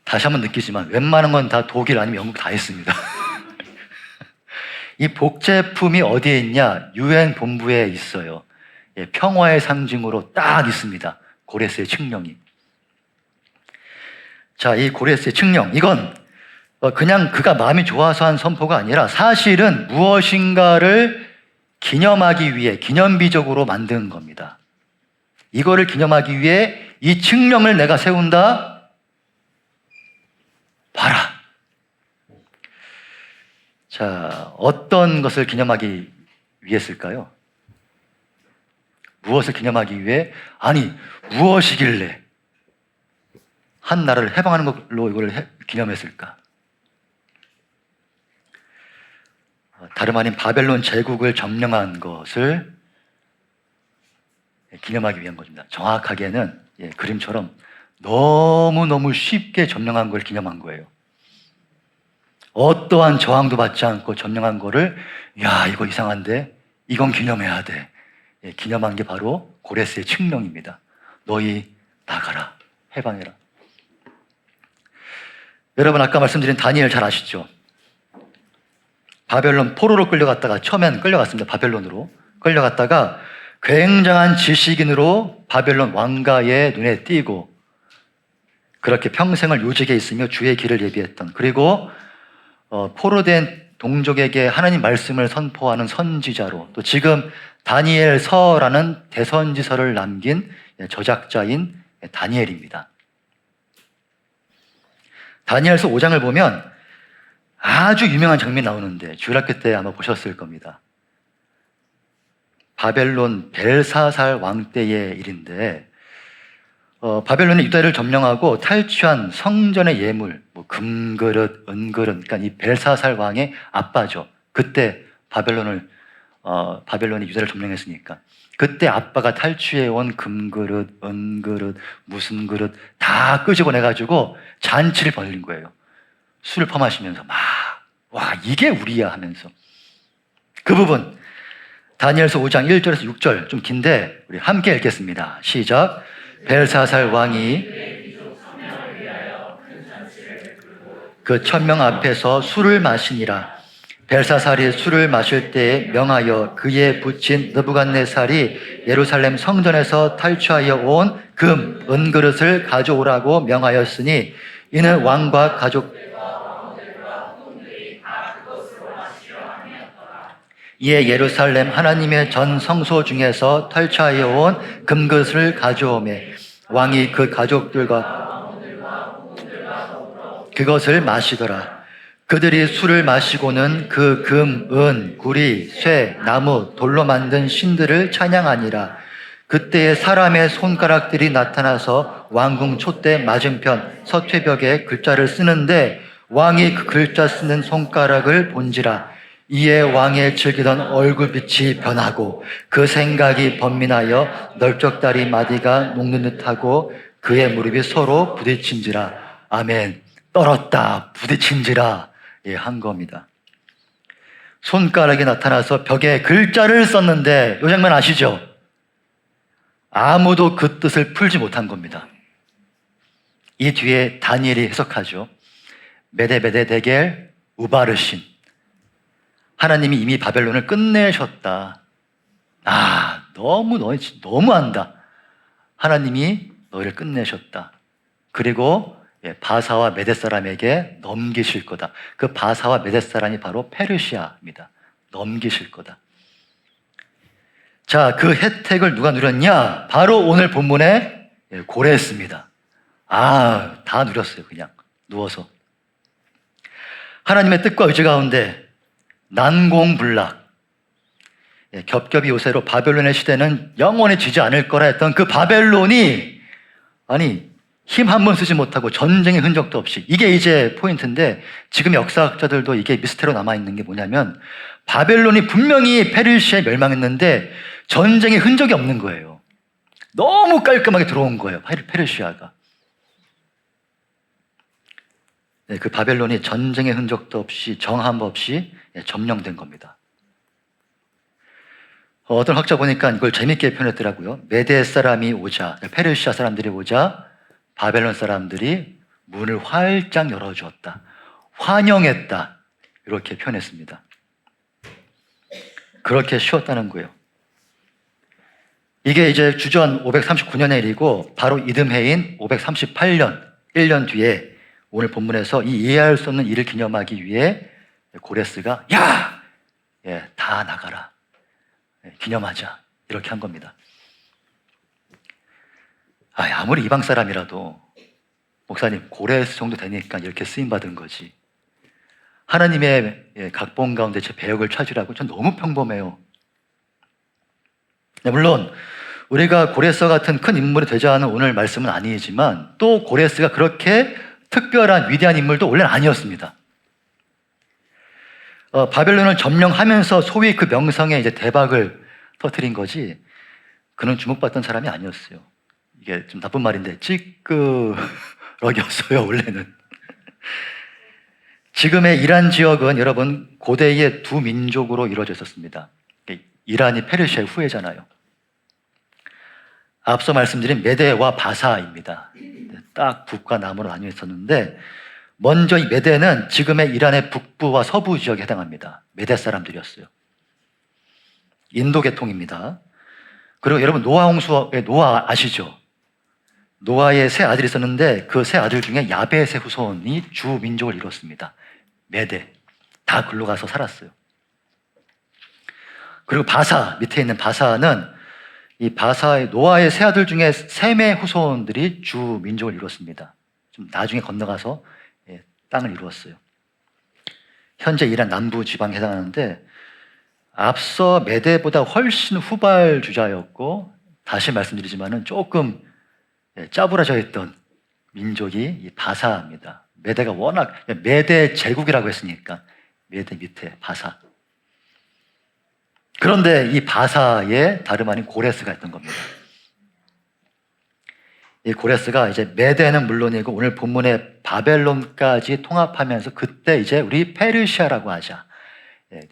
다시 한번 느끼지만 웬만한 건 다 독일 아니면 영국 다 있습니다. 이 복제품이 어디에 있냐? UN 본부에 있어요. 평화의 상징으로 딱 있습니다. 고레스의 칙령이. 자, 이 고레스의 칙령, 이건 그냥 그가 마음이 좋아서 한 선포가 아니라 사실은 무엇인가를 기념하기 위해 기념비적으로 만든 겁니다. 이거를 기념하기 위해 이 칙령을 내가 세운다? 봐라. 자, 어떤 것을 기념하기 위해였을까요? 무엇을 기념하기 위해? 아니, 무엇이길래 한 나라를 해방하는 걸로 이걸 기념했을까? 다름 아닌 바벨론 제국을 점령한 것을 기념하기 위한 것입니다. 정확하게는 그림처럼 너무너무 쉽게 점령한 걸 기념한 거예요. 어떠한 저항도 받지 않고 점령한 거를 야, 이거 이상한데 이건 기념해야 돼. 기념한 게 바로 고레스의 칙령입니다. 너희 나가라. 해방해라. 여러분 아까 말씀드린 다니엘 잘 아시죠? 바벨론 포로로 끌려갔다가 처음엔 끌려갔습니다. 바벨론으로 끌려갔다가 굉장한 지식인으로 바벨론 왕가의 눈에 띄고 그렇게 평생을 요직에 있으며 주의 길을 예비했던, 그리고 포로된 동족에게 하나님 말씀을 선포하는 선지자로, 또 지금 다니엘서라는 대선지서를 남긴 저작자인 다니엘입니다. 다니엘서 5장을 보면 아주 유명한 장면이 나오는데 주일학교 때 아마 보셨을 겁니다. 바벨론 벨사살 왕 때의 일인데, 바벨론이 유다를 점령하고 탈취한 성전의 예물, 뭐 금그릇, 은그릇, 그러니까 이 벨사살 왕의 아빠죠. 그때 바벨론이 유다를 점령했으니까 그때 아빠가 탈취해온 금그릇, 은그릇, 무슨 그릇 다 끄집어내가지고 잔치를 벌린 거예요. 술을 퍼마시면서 막, 와, 이게 우리야 하면서. 그 부분 다니엘서 5장 1절에서 6절, 좀 긴데 우리 함께 읽겠습니다. 시작. 벨사살 왕이 그 1000명 앞에서 술을 마시니라. 벨사살이 술을 마실 때에 명하여 그의 부친 느부갓네살이 예루살렘 성전에서 탈취하여 온 금, 은그릇을 가져오라고 명하였으니 이는 왕과 가족 이에 예루살렘 하나님의 전 성소 중에서 탈취하여 온 금그릇을 가져오매 왕이 그 가족들과 그것을 마시더라. 그들이 술을 마시고는 그 금, 은, 구리, 쇠, 나무, 돌로 만든 신들을 찬양하니라. 그때에 사람의 손가락들이 나타나서 왕궁 촛대 맞은편 서퇴벽에 글자를 쓰는데 왕이 그 글자 쓰는 손가락을 본지라. 이에 왕의 즐기던 얼굴빛이 변하고 그 생각이 번민하여 널쩍다리 마디가 녹는 듯하고 그의 무릎이 서로 부딪힌지라. 아멘. 떨었다, 부딪힌지라. 예, 한 겁니다. 손가락이 나타나서 벽에 글자를 썼는데 이 장면 아시죠? 아무도 그 뜻을 풀지 못한 겁니다. 이 뒤에 다니엘이 해석하죠. 메데베데 데겔 우바르신. 하나님이 이미 바벨론을 끝내셨다. 아, 너무한다. 하나님이 너희를 끝내셨다. 그리고 바사와 메대 사람에게 넘기실 거다. 그 바사와 메대 사람이 바로 페르시아입니다. 넘기실 거다. 자, 그 혜택을 누가 누렸냐? 바로 오늘 본문에 고레스입니다. 아, 다 누렸어요. 그냥 누워서. 하나님의 뜻과 의지 가운데 난공불락, 겹겹이 요새로 바벨론의 시대는 영원히 지지 않을 거라 했던 그 바벨론이, 아니, 힘 한 번 쓰지 못하고 전쟁의 흔적도 없이, 이게 이제 포인트인데 지금 역사학자들도 이게 미스테리로 남아있는 게 뭐냐면 바벨론이 분명히 페르시아에 멸망했는데 전쟁의 흔적이 없는 거예요. 너무 깔끔하게 들어온 거예요, 페르시아가. 네, 그 바벨론이 전쟁의 흔적도 없이 정함 없이 점령된 겁니다. 어떤 학자 보니까 이걸 재밌게 표현했더라고요. 메대 사람이 오자, 페르시아 사람들이 오자 바벨론 사람들이 문을 활짝 열어주었다. 환영했다. 이렇게 표현했습니다. 그렇게 쉬었다는 거예요. 이게 이제 주전 539년의 일이고 바로 이듬해인 538년, 1년 뒤에 오늘 본문에서 이 이해할 수 없는 일을 기념하기 위해 고레스가 야! 다 나가라. 기념하자. 이렇게 한 겁니다. 아무리 이방 사람이라도 목사님 고레스 정도 되니까 이렇게 쓰임받은 거지. 하나님의 각본 가운데 제 배역을 찾으라고 전 너무 평범해요. 물론 우리가 고레스 같은 큰 인물이 되자 하는 오늘 말씀은 아니지만 또 고레스가 그렇게 특별한 위대한 인물도 원래는 아니었습니다. 바벨론을 점령하면서 소위 그 명성에 이제 대박을 터뜨린 거지 그는 주목받던 사람이 아니었어요. 이게 좀 나쁜 말인데 찌끄러기였어요 원래는. 지금의 이란 지역은 여러분 고대의 두 민족으로 이루어져 있었습니다. 이란이 페르시아의 후예잖아요. 앞서 말씀드린 메대와 바사입니다. 딱 북과 남으로 나뉘어 있었는데 먼저 이 메대는 지금의 이란의 북부와 서부 지역에 해당합니다. 메대 사람들이었어요. 인도 계통입니다. 그리고 여러분 노아 홍수의 노아 아시죠? 노아의 세 아들이 있었는데 그 세 아들 중에 야벳의 후손이 주 민족을 이뤘습니다. 메대. 다 글로 가서 살았어요. 그리고 바사, 밑에 있는 바사는 이 바사의 노아의 세 아들 중에 셈의 후손들이 주 민족을 이뤘습니다. 좀 나중에 건너가서 땅을 이루었어요. 현재 이란 남부 지방에 해당하는데 앞서 메대보다 훨씬 후발주자였고, 다시 말씀드리지만은 조금 짜부라져 있던 민족이 이 바사입니다. 메대가 워낙 메대 제국이라고 했으니까 메대 밑에 바사. 그런데 이 바사에 다름 아닌 고레스가 있던 겁니다. 이 고레스가 이제 메대는 물론이고 오늘 본문의 바벨론까지 통합하면서 그때 이제 우리 페르시아라고 하자.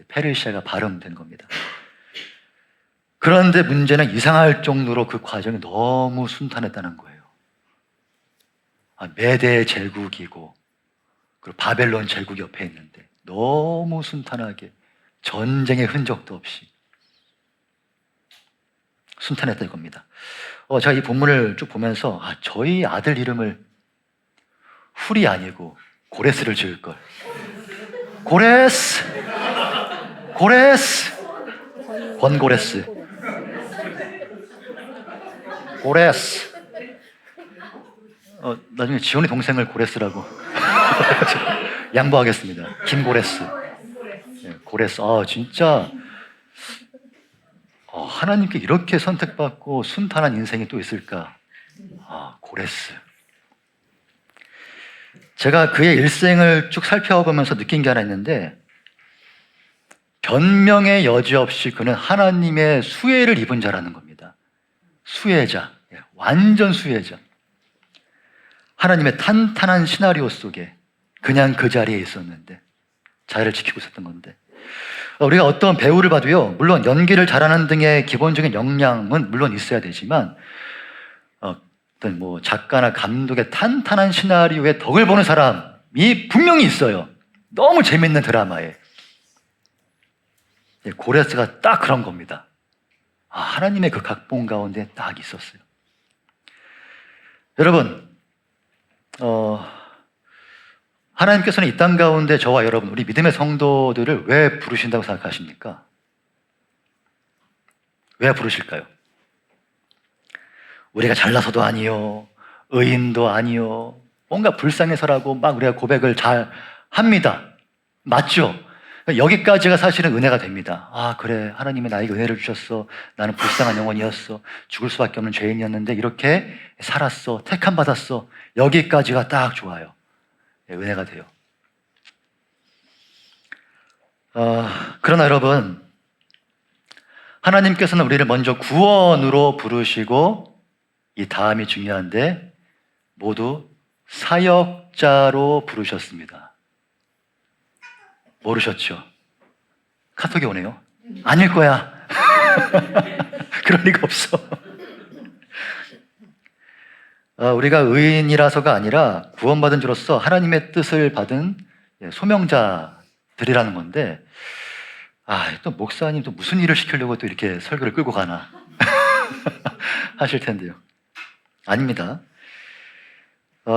페르시아가 발음된 겁니다. 그런데 문제는 이상할 정도로 그 과정이 너무 순탄했다는 거예요. 메대 제국이고 그리고 바벨론 제국 옆에 있는데 너무 순탄하게 전쟁의 흔적도 없이 순탄했던 겁니다. 제가 이 본문을 쭉 보면서 저희 아들 이름을 훌이 아니고 고레스를 지을 걸. 고레스, 고레스, 권고레스, 고레스. 나중에 지원이 동생을 고레스라고 양보하겠습니다. 김고레스. 고레스. 진짜 하나님께 이렇게 선택받고 순탄한 인생이 또 있을까? 고레스. 제가 그의 일생을 쭉 살펴보면서 느낀 게 하나 있는데, 변명의 여지 없이 그는 하나님의 수혜를 입은 자라는 겁니다. 수혜자, 완전 수혜자. 하나님의 탄탄한 시나리오 속에 그냥 그 자리에 있었는데 자리를 지키고 있었던 건데, 우리가 어떤 배우를 봐도요, 물론 연기를 잘하는 등의 기본적인 역량은 물론 있어야 되지만 어떤 작가나 감독의 탄탄한 시나리오에 덕을 보는 사람이 분명히 있어요. 너무 재밌는 드라마에. 고레스가 딱 그런 겁니다. 하나님의 그 각본 가운데 딱 있었어요. 여러분, 하나님께서는 이 땅 가운데 저와 여러분, 우리 믿음의 성도들을 왜 부르신다고 생각하십니까? 왜 부르실까요? 우리가 잘나서도 아니요, 의인도 아니요, 뭔가 불쌍해서라고 막 우리가 고백을 잘 합니다. 맞죠? 여기까지가 사실은 은혜가 됩니다. 그래, 하나님이 나에게 은혜를 주셨어. 나는 불쌍한 영혼이었어. 죽을 수밖에 없는 죄인이었는데 이렇게 살았어. 택함 받았어. 여기까지가 딱 좋아요. 은혜가 돼요. 그러나 여러분, 하나님께서는 우리를 먼저 구원으로 부르시고, 이 다음이 중요한데, 모두 사역자로 부르셨습니다. 모르셨죠? 카톡이 오네요. 아닐 거야. 그럴 리가 없어. 우리가 의인이라서가 아니라 구원받은 주로서 하나님의 뜻을 받은 소명자들이라는 건데, 또 목사님 또 무슨 일을 시키려고 또 이렇게 설교를 끌고 가나 하실 텐데요. 아닙니다.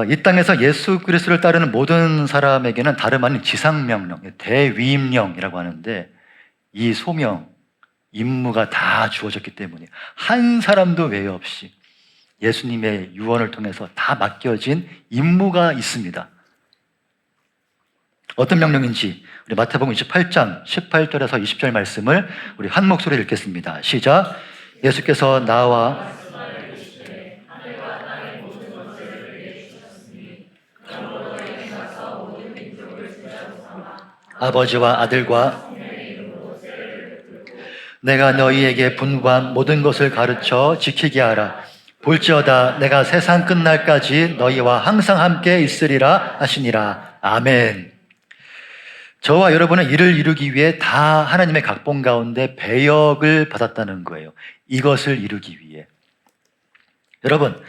이 땅에서 예수 그리스도를 따르는 모든 사람에게는 다름 아닌 지상명령, 대위임령이라고 하는데, 이 소명, 임무가 다 주어졌기 때문에 한 사람도 외에 없이 예수님의 유언을 통해서 다 맡겨진 임무가 있습니다. 어떤 명령인지 우리 마태복음 28장 18절에서 20절 말씀을 우리 한 목소리로 읽겠습니다. 시작. 예수께서 나와 아버지와 아들과 내가 너희에게 분부한 모든 것을 가르쳐 지키게 하라. 볼지어다 내가 세상 끝날까지 너희와 항상 함께 있으리라 하시니라. 아멘. 저와 여러분은 이를 이루기 위해 다 하나님의 각본 가운데 배역을 받았다는 거예요. 이것을 이루기 위해. 여러분,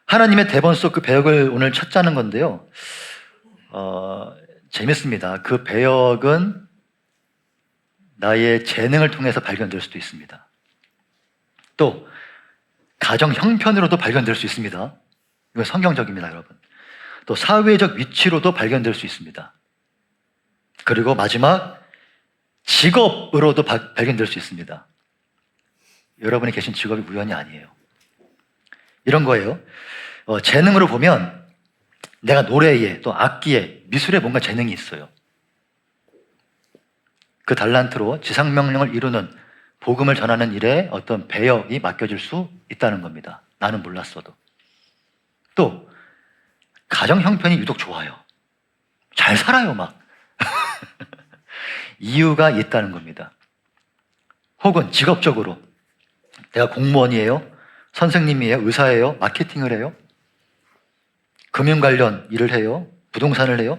하나님의 대본 속 그 배역을 오늘 찾자는 건데요. 재밌습니다. 그 배역은 나의 재능을 통해서 발견될 수도 있습니다. 또 가정 형편으로도 발견될 수 있습니다. 이건 성경적입니다, 여러분. 또 사회적 위치로도 발견될 수 있습니다. 그리고 마지막 직업으로도 발견될 수 있습니다. 여러분이 계신 직업이 우연이 아니에요. 이런 거예요. 재능으로 보면 내가 노래에 또 악기에 미술에 뭔가 재능이 있어요. 그 달란트로 지상명령을 이루는 복음을 전하는 일에 어떤 배역이 맡겨질 수 있다는 겁니다. 나는 몰랐어도. 또 가정 형편이 유독 좋아요. 잘 살아요, 막. 이유가 있다는 겁니다. 혹은 직업적으로 내가 공무원이에요, 선생님이에요, 의사예요, 마케팅을 해요, 금융 관련 일을 해요, 부동산을 해요.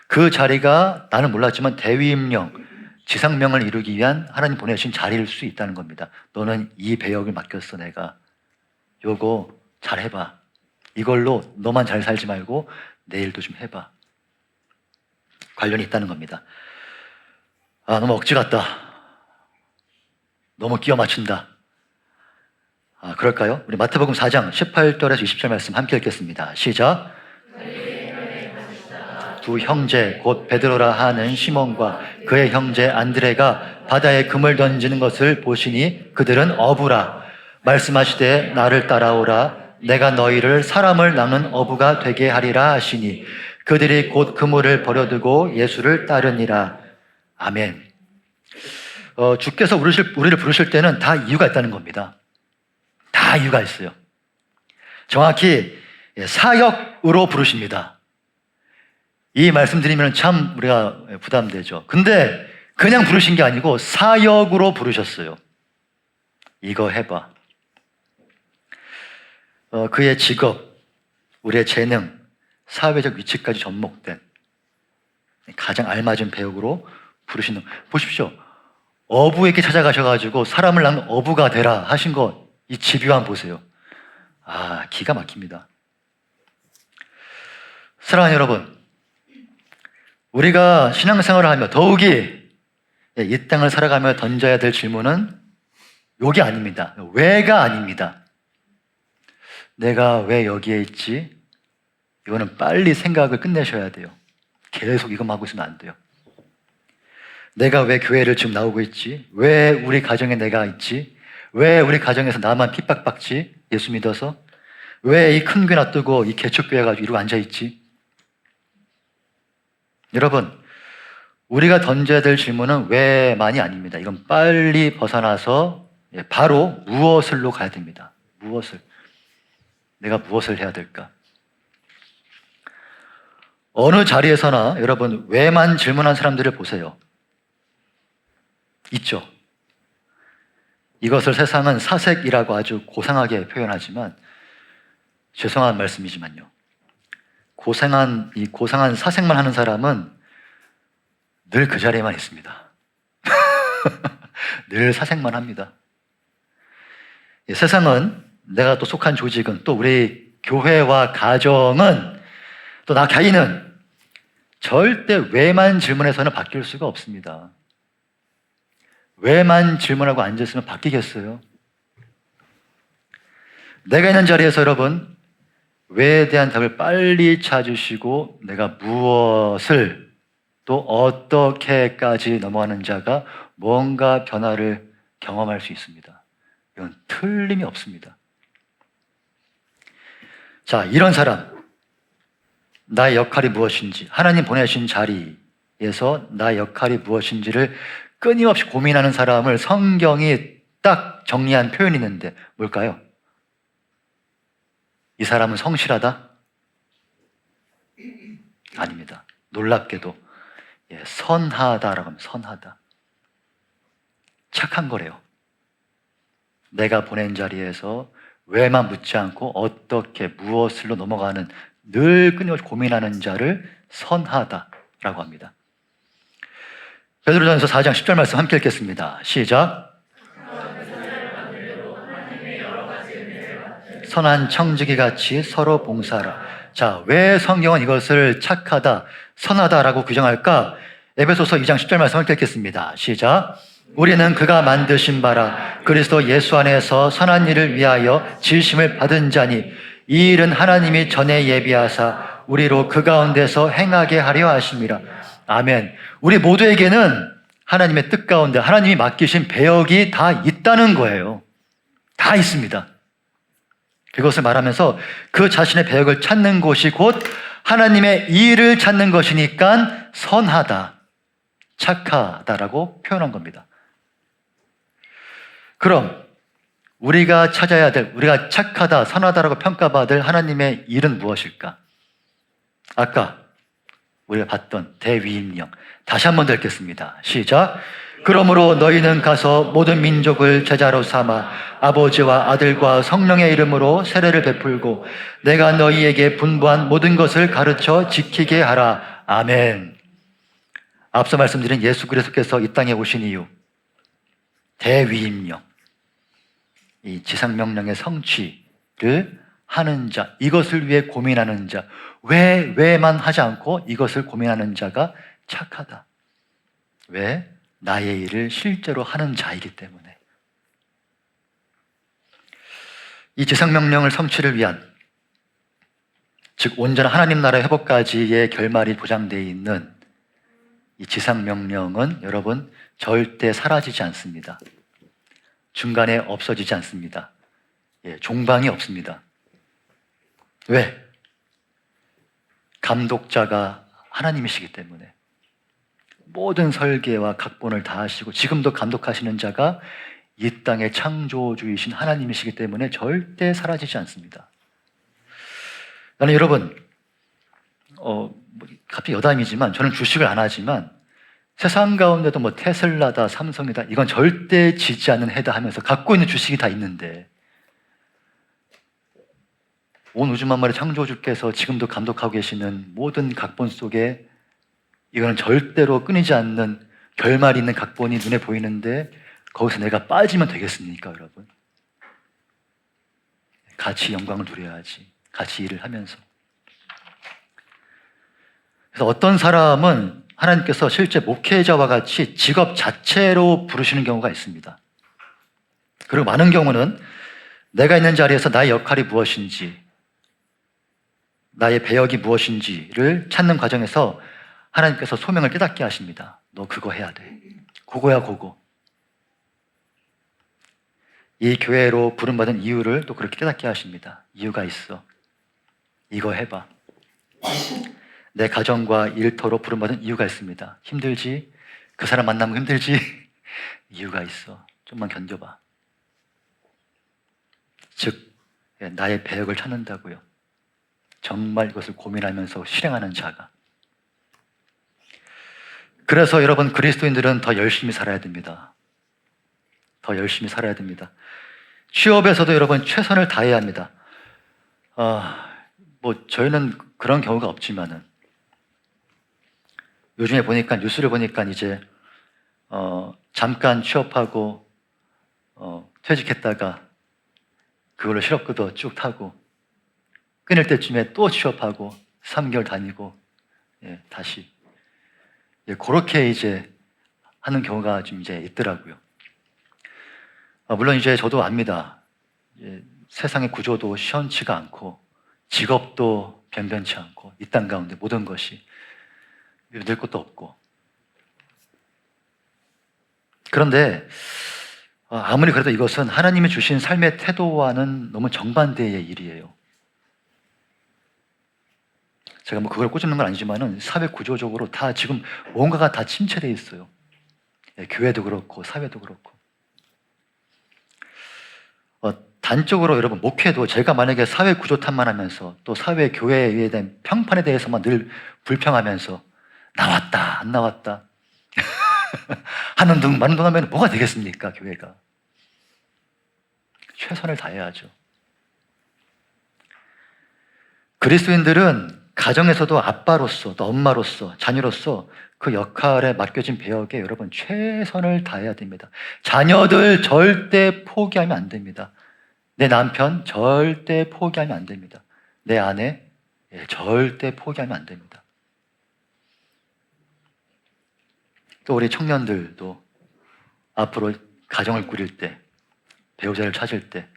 그 자리가 나는 몰랐지만 대위임령, 지상명을 이루기 위한 하나님 보내신 자리일 수 있다는 겁니다. 너는 이 배역을 맡겼어, 내가. 요거 잘 해봐. 이걸로 너만 잘 살지 말고 내 일도 좀 해봐. 관련이 있다는 겁니다. 아, 너무 억지 같다. 너무 끼워 맞춘다. 아, 그럴까요? 우리 마태복음 4장 18절에서 20절 말씀 함께 읽겠습니다. 시작. 두 형제 곧 베드로라 하는 시몬과 그의 형제 안드레가 바다에 금을 던지는 것을 보시니 그들은 어부라. 말씀하시되 나를 따라오라. 내가 너희를 사람을 낚는 어부가 되게 하리라 하시니 그들이 곧 그물을 버려두고 예수를 따르니라. 아멘. 주께서 우리를 부르실 때는 다 이유가 있다는 겁니다. 다 이유가 있어요. 정확히 사역으로 부르십니다. 이 말씀 드리면 참 우리가 부담되죠. 근데 그냥 부르신 게 아니고 사역으로 부르셨어요. 이거 해봐. 그의 직업, 우리의 재능, 사회적 위치까지 접목된 가장 알맞은 배역으로 부르시는, 보십시오. 어부에게 찾아가셔가지고 사람을 낚는 어부가 되라 하신 거, 이 집요함 보세요. 아, 기가 막힙니다. 사랑하는 여러분, 우리가 신앙생활을 하며 더욱이 이 땅을 살아가며 던져야 될 질문은 요게 아닙니다. 왜가 아닙니다. 내가 왜 여기에 있지? 이거는 빨리 생각을 끝내셔야 돼요. 계속 이것만 하고 있으면 안 돼요. 내가 왜 교회를 지금 나오고 있지? 왜 우리 가정에 내가 있지? 왜 우리 가정에서 나만 핍박받지? 예수 믿어서? 왜 이 큰 교회 놔두고 이 개척교회 가지고 이러고 앉아있지? 여러분, 우리가 던져야 될 질문은 왜만이 아닙니다. 이건 빨리 벗어나서 바로 무엇을로 가야 됩니다. 무엇을? 내가 무엇을 해야 될까? 어느 자리에서나 여러분 왜만 질문한 사람들을 보세요. 있죠. 이것을 세상은 사색이라고 아주 고상하게 표현하지만 죄송한 말씀이지만요. 이 고상한 사색만 하는 사람은 늘 그 자리에만 있습니다. 늘 사색만 합니다. 세상은, 내가 또 속한 조직은, 또 우리 교회와 가정은, 또 나 개인은 절대 왜만 질문해서는 바뀔 수가 없습니다. 왜만 질문하고 앉았으면 바뀌겠어요? 내가 있는 자리에서 여러분, 왜에 대한 답을 빨리 찾으시고 내가 무엇을 또 어떻게까지 넘어가는 자가 뭔가 변화를 경험할 수 있습니다. 이건 틀림이 없습니다. 자, 이런 사람, 나의 역할이 무엇인지, 하나님 보내신 자리에서 나의 역할이 무엇인지를 끊임없이 고민하는 사람을 성경이 딱 정리한 표현이 있는데 뭘까요? 이 사람은 성실하다? 아닙니다. 놀랍게도 선하다라고 하면 선하다. 착한 거래요. 내가 보낸 자리에서 왜만 묻지 않고 어떻게 무엇을로 넘어가는, 늘 끊임없이 고민하는 자를 선하다라고 합니다. 베드로전서 4장 10절 말씀 함께 읽겠습니다. 시작. 선한 청지기 같이 서로 봉사하라. 자, 왜 성경은 이것을 착하다, 선하다라고 규정할까? 에베소서 2장 10절 말씀 함께 읽겠습니다. 시작. 우리는 그가 만드신 바라 그리스도 예수 안에서 선한 일을 위하여 지으심을 받은 자니 이 일은 하나님이 전에 예비하사 우리로 그 가운데서 행하게 하려 하심이라. 아멘. 우리 모두에게는 하나님의 뜻 가운데 하나님이 맡기신 배역이 다 있다는 거예요. 다 있습니다. 그것을 말하면서 그 자신의 배역을 찾는 곳이 곧 하나님의 일을 찾는 것이니까 선하다, 착하다라고 표현한 겁니다. 그럼 우리가 찾아야 될, 우리가 착하다, 선하다라고 평가받을 하나님의 일은 무엇일까? 아까 우리가 봤던 대위임령 다시 한번 더 읽겠습니다. 시작. 그러므로 너희는 가서 모든 민족을 제자로 삼아 아버지와 아들과 성령의 이름으로 세례를 베풀고 내가 너희에게 분부한 모든 것을 가르쳐 지키게 하라. 아멘. 앞서 말씀드린 예수 그리스도께서 이 땅에 오신 이유, 대위임령, 이 지상명령의 성취를 하는 자, 이것을 위해 고민하는 자, 왜만 하지 않고 이것을 고민하는 자가 착하다. 왜? 나의 일을 실제로 하는 자이기 때문에. 이 지상명령을 성취를 위한, 즉 온전한 하나님 나라의 회복까지의 결말이 보장되어 있는 이 지상명령은 여러분 절대 사라지지 않습니다. 중간에 없어지지 않습니다. 종방이 없습니다. 왜? 감독자가 하나님이시기 때문에. 모든 설계와 각본을 다 하시고 지금도 감독하시는 자가 이 땅의 창조주이신 하나님이시기 때문에 절대 사라지지 않습니다. 나는 여러분, 갑자기 여담이지만 저는 주식을 안 하지만 세상 가운데도 뭐 테슬라다, 삼성이다, 이건 절대 지지 않는 해다 하면서 갖고 있는 주식이 다 있는데 온 우주 만물의 창조주께서 지금도 감독하고 계시는 모든 각본 속에 이거는 절대로 끊이지 않는 결말이 있는 각본이 눈에 보이는데 거기서 내가 빠지면 되겠습니까, 여러분? 같이 영광을 누려야지. 같이 일을 하면서. 그래서 어떤 사람은 하나님께서 실제 목회자와 같이 직업 자체로 부르시는 경우가 있습니다. 그리고 많은 경우는 내가 있는 자리에서 나의 역할이 무엇인지, 나의 배역이 무엇인지를 찾는 과정에서 하나님께서 소명을 깨닫게 하십니다. 너 그거 해야 돼. 그거야, 그거. 이 교회로 부름받은 이유를 또 그렇게 깨닫게 하십니다. 이유가 있어. 이거 해봐. 내 가정과 일터로 부름받은 이유가 있습니다. 힘들지? 그 사람 만나면 힘들지? 이유가 있어. 좀만 견뎌봐. 즉, 나의 배역을 찾는다고요. 정말 이것을 고민하면서 실행하는 자가. 그래서 여러분 그리스도인들은 더 열심히 살아야 됩니다. 더 열심히 살아야 됩니다. 취업에서도 여러분 최선을 다해야 합니다. 뭐 저희는 그런 경우가 없지만은 요즘에 보니까 뉴스를 보니까 이제 잠깐 취업하고 퇴직했다가 그걸로 실업급여 쭉 타고 끊을 때쯤에 또 취업하고 3개월 다니고 다시 그렇게 이제 하는 경우가 좀 이제 있더라고요. 물론 이제 저도 압니다. 세상의 구조도 시원치가 않고 직업도 변변치 않고 이 땅 가운데 모든 것이 늘 것도 없고. 그런데 아무리 그래도 이것은 하나님이 주신 삶의 태도와는 너무 정반대의 일이에요. 제가 뭐 그걸 꼬집는 건 아니지만은 사회 구조적으로 다 지금 뭔가가 다 침체되어 있어요. 교회도 그렇고 사회도 그렇고. 단적으로 여러분 목회도 제가 만약에 사회 구조 탓만하면서 또 사회 교회에 대한 평판에 대해서만 늘 불평하면서 나왔다 안 나왔다 하는 등 많은 돈 하면 뭐가 되겠습니까, 교회가? 최선을 다해야죠. 그리스도인들은 가정에서도 아빠로서 또 엄마로서 자녀로서 그 역할에 맡겨진 배역에 여러분 최선을 다해야 됩니다. 자녀들 절대 포기하면 안 됩니다. 내 남편 절대 포기하면 안 됩니다. 내 아내 절대 포기하면 안 됩니다. 또 우리 청년들도 앞으로 가정을 꾸릴 때, 배우자를 찾을 때,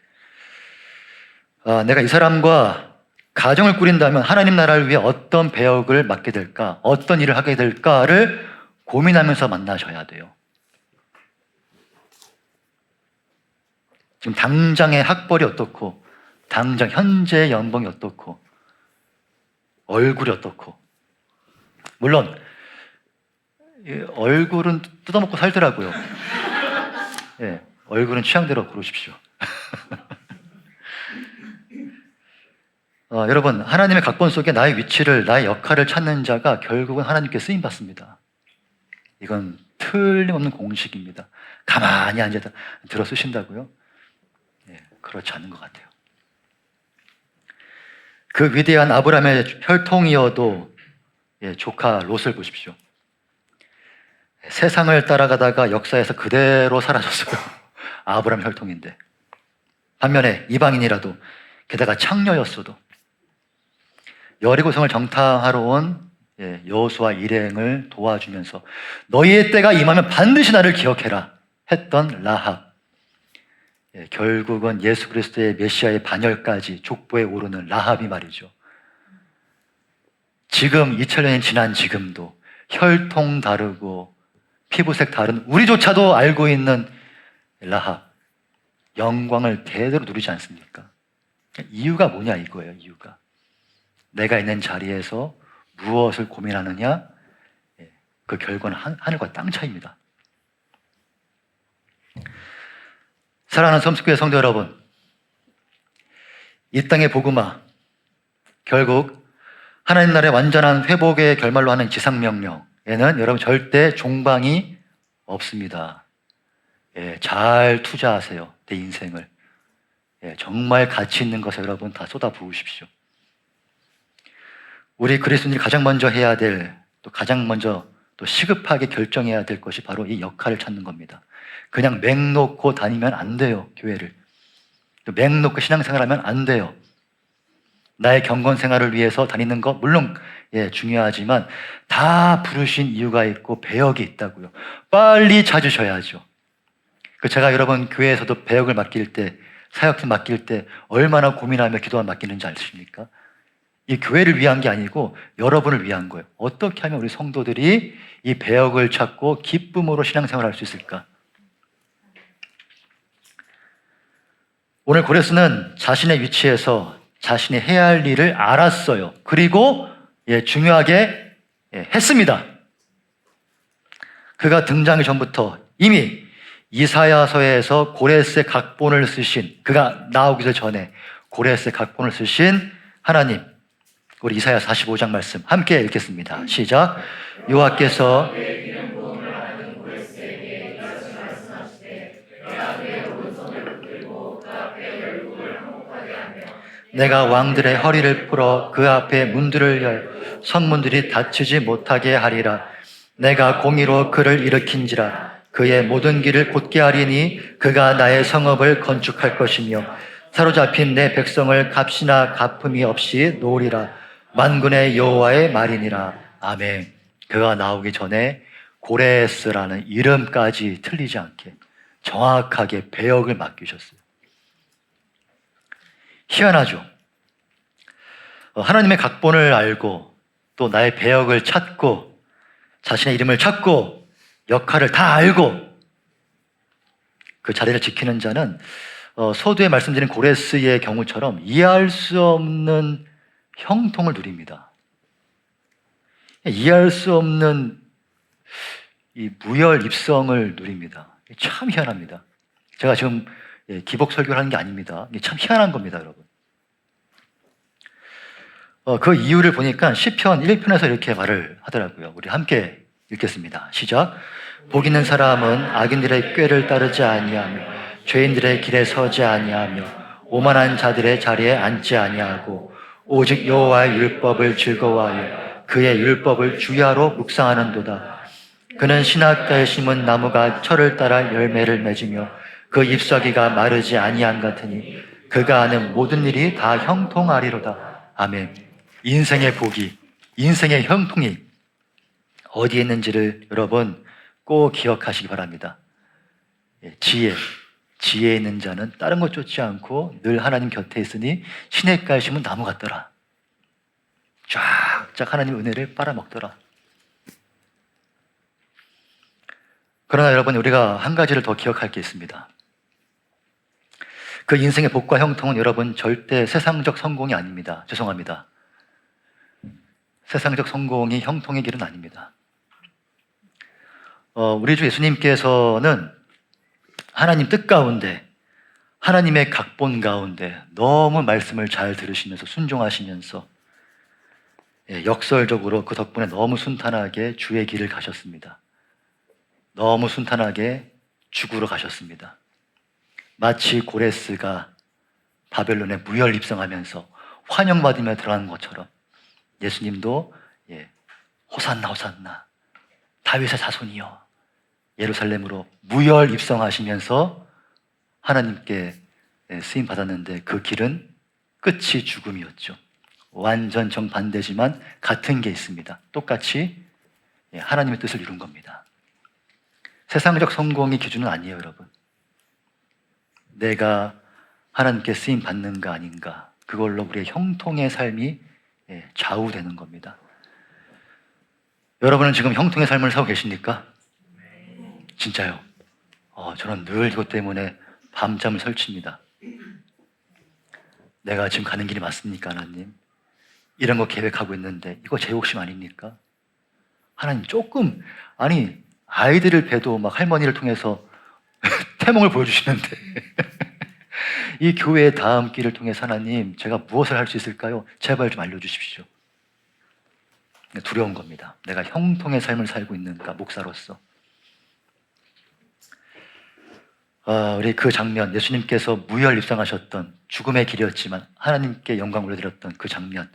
내가 이 사람과 가정을 꾸린다면 하나님 나라를 위해 어떤 배역을 맡게 될까, 어떤 일을 하게 될까를 고민하면서 만나셔야 돼요. 지금 당장의 학벌이 어떻고, 당장 현재의 연봉이 어떻고, 얼굴이 어떻고. 물론 얼굴은 뜯어먹고 살더라고요. 예, 얼굴은 취향대로 고르십시오. 여러분, 하나님의 각본 속에 나의 위치를, 나의 역할을 찾는 자가 결국은 하나님께 쓰임받습니다. 이건 틀림없는 공식입니다. 가만히 앉아서 들어 쓰신다고요? 예, 그렇지 않는 것 같아요. 그 위대한 아브라함의 혈통이어도 조카 롯을 보십시오. 세상을 따라가다가 역사에서 그대로 사라졌어요. 아브라함 혈통인데. 반면에 이방인이라도, 게다가 창녀였어도 여리고성을 정탐하러 온 여호수아 일행을 도와주면서 너희의 때가 임하면 반드시 나를 기억해라 했던 라합. 결국은 예수 그리스도의 메시아의 반열까지 족보에 오르는 라합이 말이죠. 지금 2000년이 지난 지금도 혈통 다르고 피부색 다른 우리조차도 알고 있는 라합, 영광을 대대로 누리지 않습니까? 이유가 뭐냐 이거예요. 이유가 내가 있는 자리에서 무엇을 고민하느냐, 그 결과는 하늘과 땅 차이입니다. 사랑하는 섬스교회 성도 여러분, 이 땅의 복음화, 결국 하나님 나라의 완전한 회복의 결말로 하는 지상명령에는 여러분 절대 종방이 없습니다. 잘 투자하세요. 내 인생을. 정말 가치 있는 것에 여러분 다 쏟아부으십시오. 우리 그리스도인이 가장 먼저 해야 될, 또 가장 먼저 또 시급하게 결정해야 될 것이 바로 이 역할을 찾는 겁니다. 그냥 맹 놓고 다니면 안 돼요. 교회를. 또 맹 놓고 신앙생활하면 안 돼요. 나의 경건 생활을 위해서 다니는 거 물론 중요하지만 다 부르신 이유가 있고 배역이 있다고요. 빨리 찾으셔야죠. 제가 여러분 교회에서도 배역을 맡길 때, 사역팀 맡길 때 얼마나 고민하며 기도하며 맡기는지 아십니까? 이 교회를 위한 게 아니고 여러분을 위한 거예요. 어떻게 하면 우리 성도들이 이 배역을 찾고 기쁨으로 신앙생활을 할 수 있을까? 오늘 고레스는 자신의 위치에서 자신이 해야 할 일을 알았어요. 그리고 중요하게 했습니다. 그가 등장하기 전부터 이미 이사야서에서 고레스의 각본을 쓰신, 그가 나오기도 전에 고레스의 각본을 쓰신 하나님, 우리 이사야 45장 말씀 함께 읽겠습니다. 시작. 여호와께서 내가 왕들의 허리를 풀어 그 앞에 문들을 열 성문들이 닫히지 못하게 하리라. 내가 공의로 그를 일으킨지라. 그의 모든 길을 곧게 하리니 그가 나의 성읍을 건축할 것이며 사로잡힌 내 백성을 값이나 갚음이 없이 놓으리라. 만군의 여호와의 말이니라. 아멘. 그가 나오기 전에 고레스라는 이름까지 틀리지 않게 정확하게 배역을 맡기셨어요. 희한하죠. 하나님의 각본을 알고 또 나의 배역을 찾고 자신의 이름을 찾고 역할을 다 알고 그 자리를 지키는 자는 서두에 말씀드린 고레스의 경우처럼 이해할 수 없는 형통을 누립니다. 이해할 수 없는 이 무혈 입성을 누립니다. 참 희한합니다. 제가 지금 기복 설교를 하는 게 아닙니다. 참 희한한 겁니다, 여러분. 그 이유를 보니까 시편 1편에서 이렇게 말을 하더라고요. 우리 함께 읽겠습니다. 시작. 복 있는 사람은 악인들의 꾀를 따르지 아니하며 죄인들의 길에 서지 아니하며 오만한 자들의 자리에 앉지 아니하고 오직 여호와의 율법을 즐거워하여 그의 율법을 주야로 묵상하는도다. 그는 신학가에 심은 나무가 철을 따라 열매를 맺으며 그 잎사귀가 마르지 아니한 같으니 그가 하는 모든 일이 다 형통하리로다. 아멘. 인생의 복이, 인생의 형통이 어디에 있는지를 여러분 꼭 기억하시기 바랍니다. 지혜 있는 자는 다른 것 쫓지 않고 늘 하나님 곁에 있으니 시냇가에 심은 나무 같더라. 쫙쫙 하나님의 은혜를 빨아먹더라. 그러나 여러분, 우리가 한 가지를 더 기억할 게 있습니다. 그 인생의 복과 형통은 여러분 절대 세상적 성공이 아닙니다. 죄송합니다. 세상적 성공이 형통의 길은 아닙니다. 우리 주 예수님께서는 하나님 뜻 가운데, 하나님의 각본 가운데 너무 말씀을 잘 들으시면서 순종하시면서 역설적으로 그 덕분에 너무 순탄하게 주의 길을 가셨습니다. 너무 순탄하게 죽으러 가셨습니다. 마치 고레스가 바벨론에 무혈 입성하면서 환영받으며 들어가는 것처럼 예수님도 호산나 호산나 다윗의 자손이여 예루살렘으로 무혈 입성하시면서 하나님께 쓰임 받았는데 그 길은 끝이 죽음이었죠. 완전 정반대지만 같은 게 있습니다. 똑같이 하나님의 뜻을 이룬 겁니다. 세상적 성공이 기준은 아니에요, 여러분. 내가 하나님께 쓰임 받는가 아닌가, 그걸로 우리의 형통의 삶이 좌우되는 겁니다. 여러분은 지금 형통의 삶을 살고 계십니까? 진짜요? 저는 늘 이것 때문에 밤잠을 설칩니다. 내가 지금 가는 길이 맞습니까, 하나님? 이런 거 계획하고 있는데 이거 제 욕심 아닙니까? 하나님 조금, 아니 아이들을 봬도 막 할머니를 통해서 태몽을 보여주시는데 이 교회의 다음 길을 통해서 하나님 제가 무엇을 할 수 있을까요? 제발 좀 알려주십시오. 두려운 겁니다. 내가 형통의 삶을 살고 있는가, 목사로서. 우리 그 장면, 예수님께서 무혈 입성하셨던 죽음의 길이었지만 하나님께 영광 올려드렸던 그 장면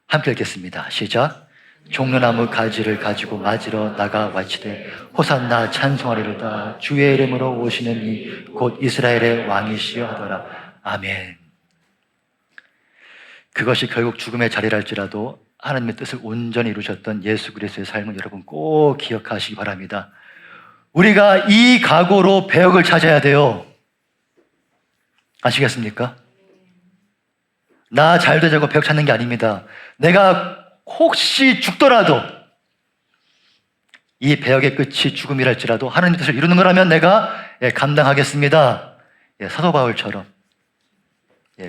함께 읽겠습니다. 시작. 종려나무 가지를 가지고 맞으러 나가 와치되 호산나 찬송하리로다 주의 이름으로 오시는 이 곧 이스라엘의 왕이시여 하더라. 아멘. 그것이 결국 죽음의 자리랄지라도 하나님의 뜻을 온전히 이루셨던 예수 그리스도의 삶을 여러분 꼭 기억하시기 바랍니다. 우리가 이 각오로 배역을 찾아야 돼요. 아시겠습니까? 나 잘 되자고 배역 찾는 게 아닙니다. 내가 혹시 죽더라도 이 배역의 끝이 죽음이랄지라도 하나님의 뜻을 이루는 거라면 내가 감당하겠습니다. 사도 바울처럼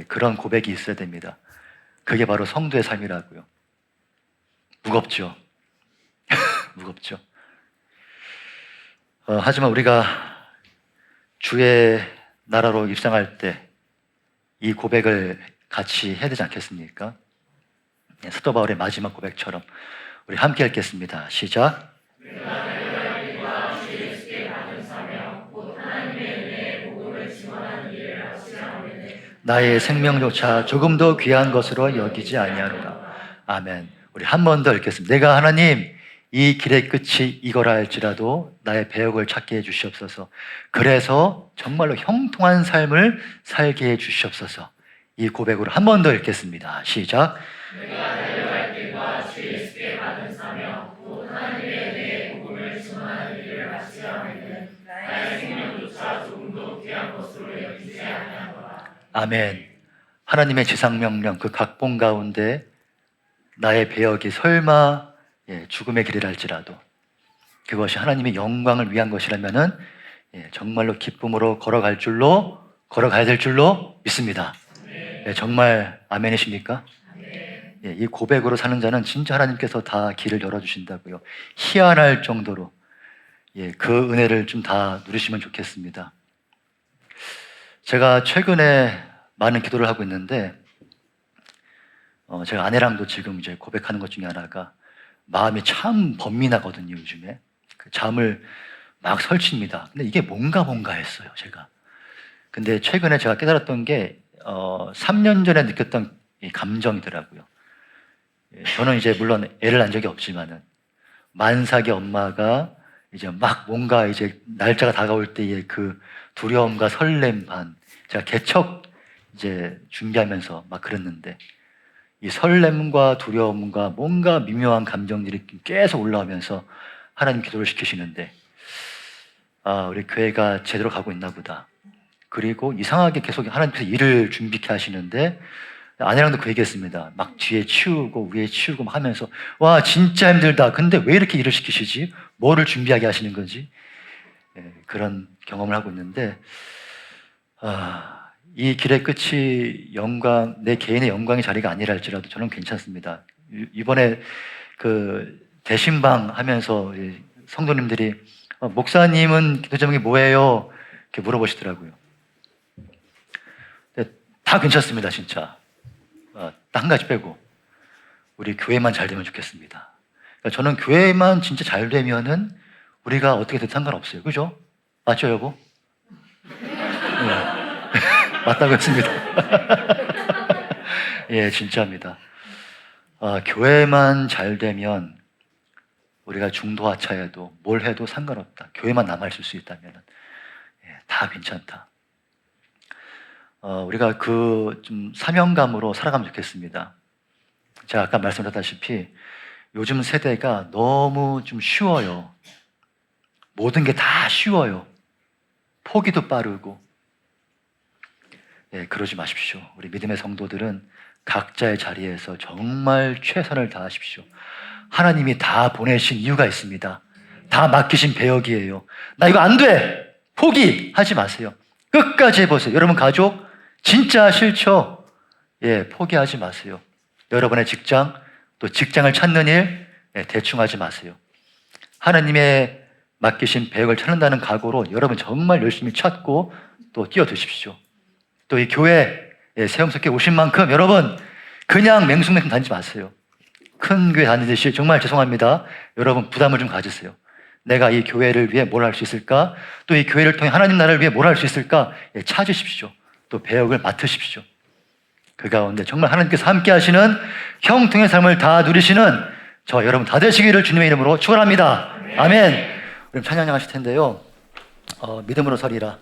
그런 고백이 있어야 됩니다. 그게 바로 성도의 삶이라고요. 무겁죠. 무겁죠. 하지만 우리가 주의 나라로 입성할 때 이 고백을 같이 해야 되지 않겠습니까? 사도 바울의 마지막 고백처럼 우리 함께 읽겠습니다. 시작. 나의 생명조차 조금도 귀한 것으로 여기지 아니하노라. 아멘. 우리 한 번 더 읽겠습니다. 내가 하나님 이 길의 끝이 이거라 할지라도 나의 배역을 찾게 해주시옵소서. 그래서 정말로 형통한 삶을 살게 해주시옵소서. 이 고백으로 한 번 더 읽겠습니다. 시작. 내가 달려갈 길과 주 예수께 받은 사명 곧 하나님의 은혜의 복음을 증언하는 일을 마치지 않으면 나의 생명조차 조금도 귀한 것으로 여기지 아니하노라. 아멘. 하나님의 지상명령 그 각본 가운데 나의 배역이 설마 죽음의 길이랄지라도 그것이 하나님의 영광을 위한 것이라면은 정말로 기쁨으로 걸어가야 될 줄로 믿습니다. 정말 아멘이십니까? 이 고백으로 사는 자는 진짜 하나님께서 다 길을 열어주신다고요. 희한할 정도로 그 은혜를 좀 다 누리시면 좋겠습니다. 제가 최근에 많은 기도를 하고 있는데 제가 아내랑도 지금 이제 고백하는 것 중에 하나가 마음이 참 번민하거든요. 요즘에 그 잠을 막 설칩니다. 근데 이게 뭔가 했어요, 제가. 근데 최근에 제가 깨달았던 게 3년 전에 느꼈던 이 감정이더라고요. 저는 이제 물론 애를 낳은 적이 없지만은 만삭의 엄마가 이제 막 뭔가 이제 날짜가 다가올 때의 그 두려움과 설렘 반, 제가 개척 이제 준비하면서 막 그랬는데 이 설렘과 두려움과 뭔가 미묘한 감정들이 계속 올라오면서 하나님 기도를 시키시는데 아, 우리 교회가 제대로 가고 있나 보다. 그리고 이상하게 계속 하나님께서 일을 준비케 하시는데 아내랑도 그 얘기했습니다. 막 뒤에 치우고 위에 치우고 막 하면서 와 진짜 힘들다. 근데 왜 이렇게 일을 시키시지? 뭐를 준비하게 하시는 건지 그런 경험을 하고 있는데 이 길의 끝이 영광, 내 개인의 영광의 자리가 아니라 할지라도 저는 괜찮습니다. 이번에 그 대신방 하면서 성도님들이 목사님은 기도 제목이 뭐예요? 이렇게 물어보시더라고요. 다 괜찮습니다, 진짜. 딱 한 가지 빼고 우리 교회만 잘 되면 좋겠습니다. 그러니까 저는 교회만 진짜 잘 되면은 우리가 어떻게 돼도 상관없어요. 그죠? 맞죠, 여보? 맞다고 했습니다. 예, 진짜입니다. 교회만 잘 되면 우리가 중도하차해도 뭘 해도 상관없다. 교회만 남아있을 수 있다면 다 괜찮다. 우리가 그 좀 사명감으로 살아가면 좋겠습니다. 제가 아까 말씀드렸다시피 요즘 세대가 너무 좀 쉬워요. 모든 게 다 쉬워요. 포기도 빠르고. 그러지 마십시오. 우리 믿음의 성도들은 각자의 자리에서 정말 최선을 다하십시오. 하나님이 다 보내신 이유가 있습니다. 다 맡기신 배역이에요. 나 이거 안 돼! 포기하지 마세요. 끝까지 해보세요. 여러분 가족 진짜 싫죠? 포기하지 마세요. 여러분의 직장, 또 직장을 찾는 일, 대충 하지 마세요. 하나님의 맡기신 배역을 찾는다는 각오로 여러분 정말 열심히 찾고 또 뛰어드십시오. 또 이 교회, 세움석에 오신 만큼 여러분 그냥 맹숭맹숭 다니지 마세요. 큰 교회 다니듯이 정말 죄송합니다. 여러분 부담을 좀 가지세요. 내가 이 교회를 위해 뭘 할 수 있을까? 또 이 교회를 통해 하나님 나라를 위해 뭘 할 수 있을까? 찾으십시오. 또 배역을 맡으십시오. 그 가운데 정말 하나님께서 함께 하시는 형통의 삶을 다 누리시는 저 여러분 다 되시기를 주님의 이름으로 축원합니다. 아멘. 우리 찬양하실 텐데요. 믿음으로 서리라.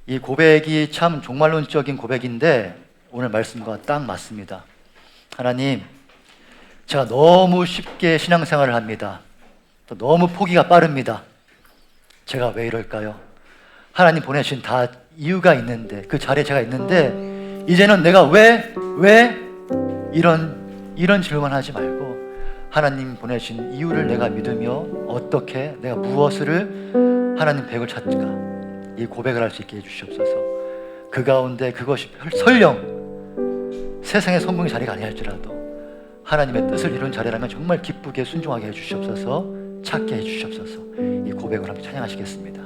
이 고백이 참 종말론적인 고백인데 오늘 말씀과 딱 맞습니다. 하나님, 제가 너무 쉽게 신앙생활을 합니다. 또 너무 포기가 빠릅니다. 제가 왜 이럴까요? 하나님 보내신 다 이유가 있는데 그 자리에 제가 있는데 이제는 내가 왜 이런 질문하지 말고 하나님 보내신 이유를 내가 믿으며 어떻게 내가 무엇을 하나님 배역을 찾을까 이 고백을 할 수 있게 해주시옵소서. 그 가운데 그것이 설령 세상의 성공의 자리가 아니할지라도 하나님의 뜻을 이룬 자리라면 정말 기쁘게 순종하게 해주시옵소서. 찾게 해주시옵소서. 이 고백을 함께 찬양하시겠습니다.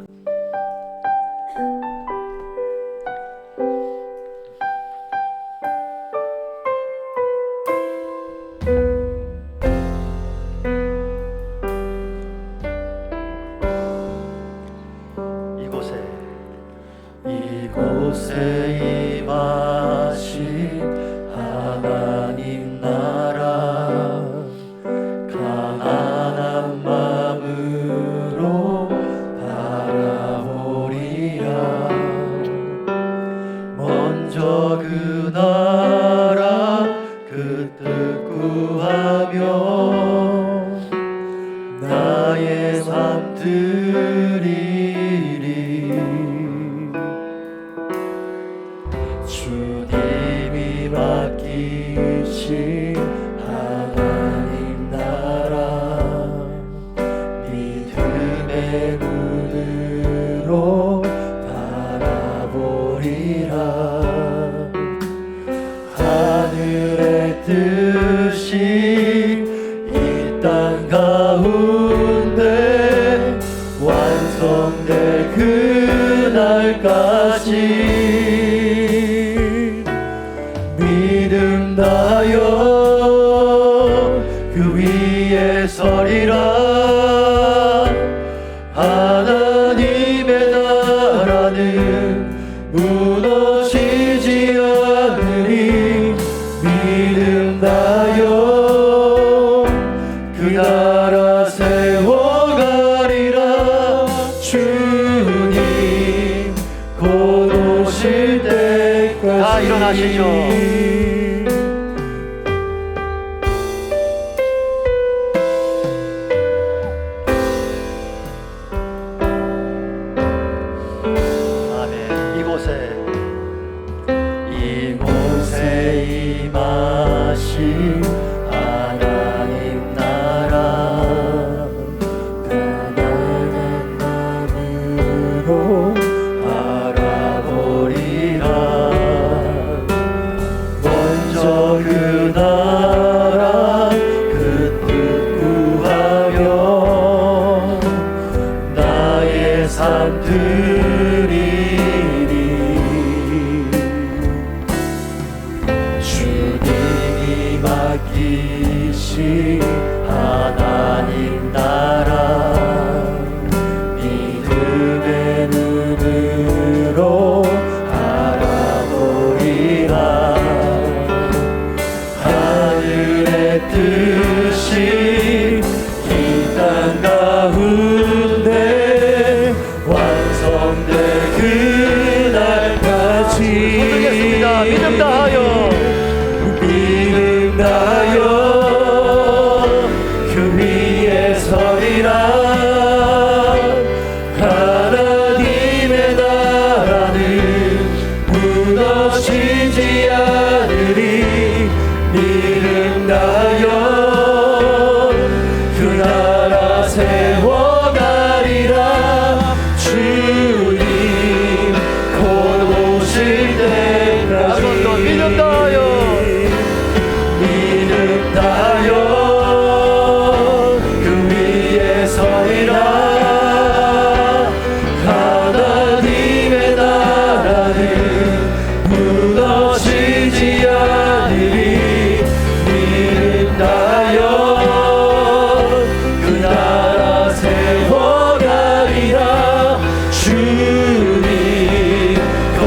이곳에 임하신 하나님 나라 가난한 마음으로 바라보리라. 먼저 그 나라 그 뜻 구하며 나의 삶 드리리. 주님이 맡기신 하나님 나라 믿음의 눈으로 바라보리라. 하늘의 뜻이 이 땅 가운데 완성될 그날까지 믿음 다하여 그 위에 서리라. 하나님의 나라는 무너지지 않으리. 믿음 다하여 그 나라 세워가리라. 주님 곧 오실 때까지. 다 일어나시죠. 뜻이 하나님 나라 믿음의 눈으로 알아보리라. 하늘의 뜻이 이 땅 가운데 완성될 그날까지 믿음 다하여 믿음 다하여 그 위에 서리라. 하나님의 나라는 무너지지 않으리. 믿음 다하여 그 나라 세워가리라. 주님 곧 오실 때까지 믿음 다하여 믿음 다하여 그 위에 서리라. 하나님의 나라는 무너지지 않으리. 믿음 다하여 그 나라 세워가리라. 주님 곧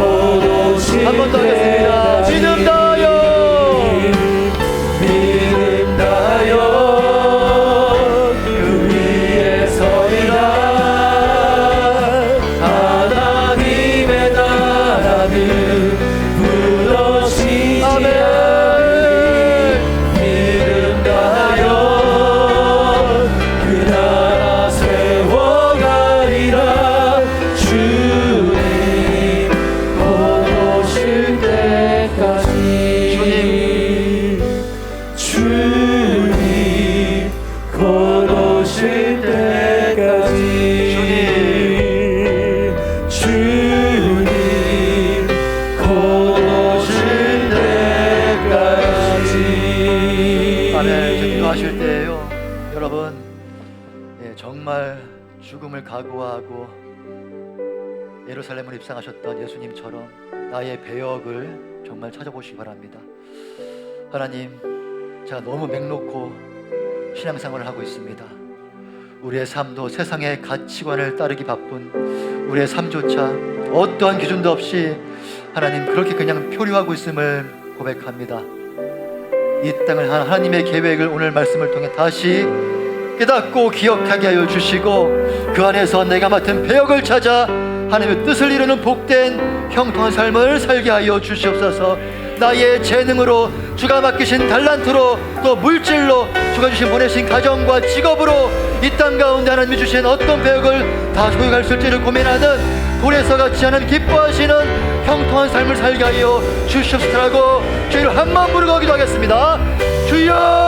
오실 한 번 더 하겠습니다. 믿음 다하여 믿음 다하여 그 위에 서리라. 하나님의 나라는 무너지지 않으리. 믿음 다하여 그 나라 세워가리라. 주님 곧 오실 때까지. 주님 곧 오실 때까지. 주님 곧 오실 때까지. 아멘. 기도하실 때예요, 여러분. 정말 죽음을 각오하고 예루살렘을 입성하셨던 예수님처럼 나의 배역을 정말 찾아보시기 바랍니다. 하나님, 제가 너무 맹놓고 신앙생활을 하고 있습니다. 우리의 삶도 세상의 가치관을 따르기 바쁜 우리의 삶조차 어떠한 기준도 없이 하나님 그렇게 그냥 표류하고 있음을 고백합니다. 이 땅을 하나님의 계획을 오늘 말씀을 통해 다시 깨닫고 기억하게 하여 주시고 그 안에서 내가 맡은 배역을 찾아 하나님의 뜻을 이루는 복된 형통한 삶을 살게 하여 주시옵소서. 나의 재능으로, 주가 맡기신 달란트로, 또 물질로, 주가 주신 보내신 가정과 직업으로 이 땅 가운데 하나님이 주신 어떤 배역을 다 소유할 수 있을지를 고민하는 돌에서 같지 않은 기뻐하시는 형통한 삶을 살게 하여 주시옵소서라고 주의를 한 마음 부르고 기도하겠습니다. 주여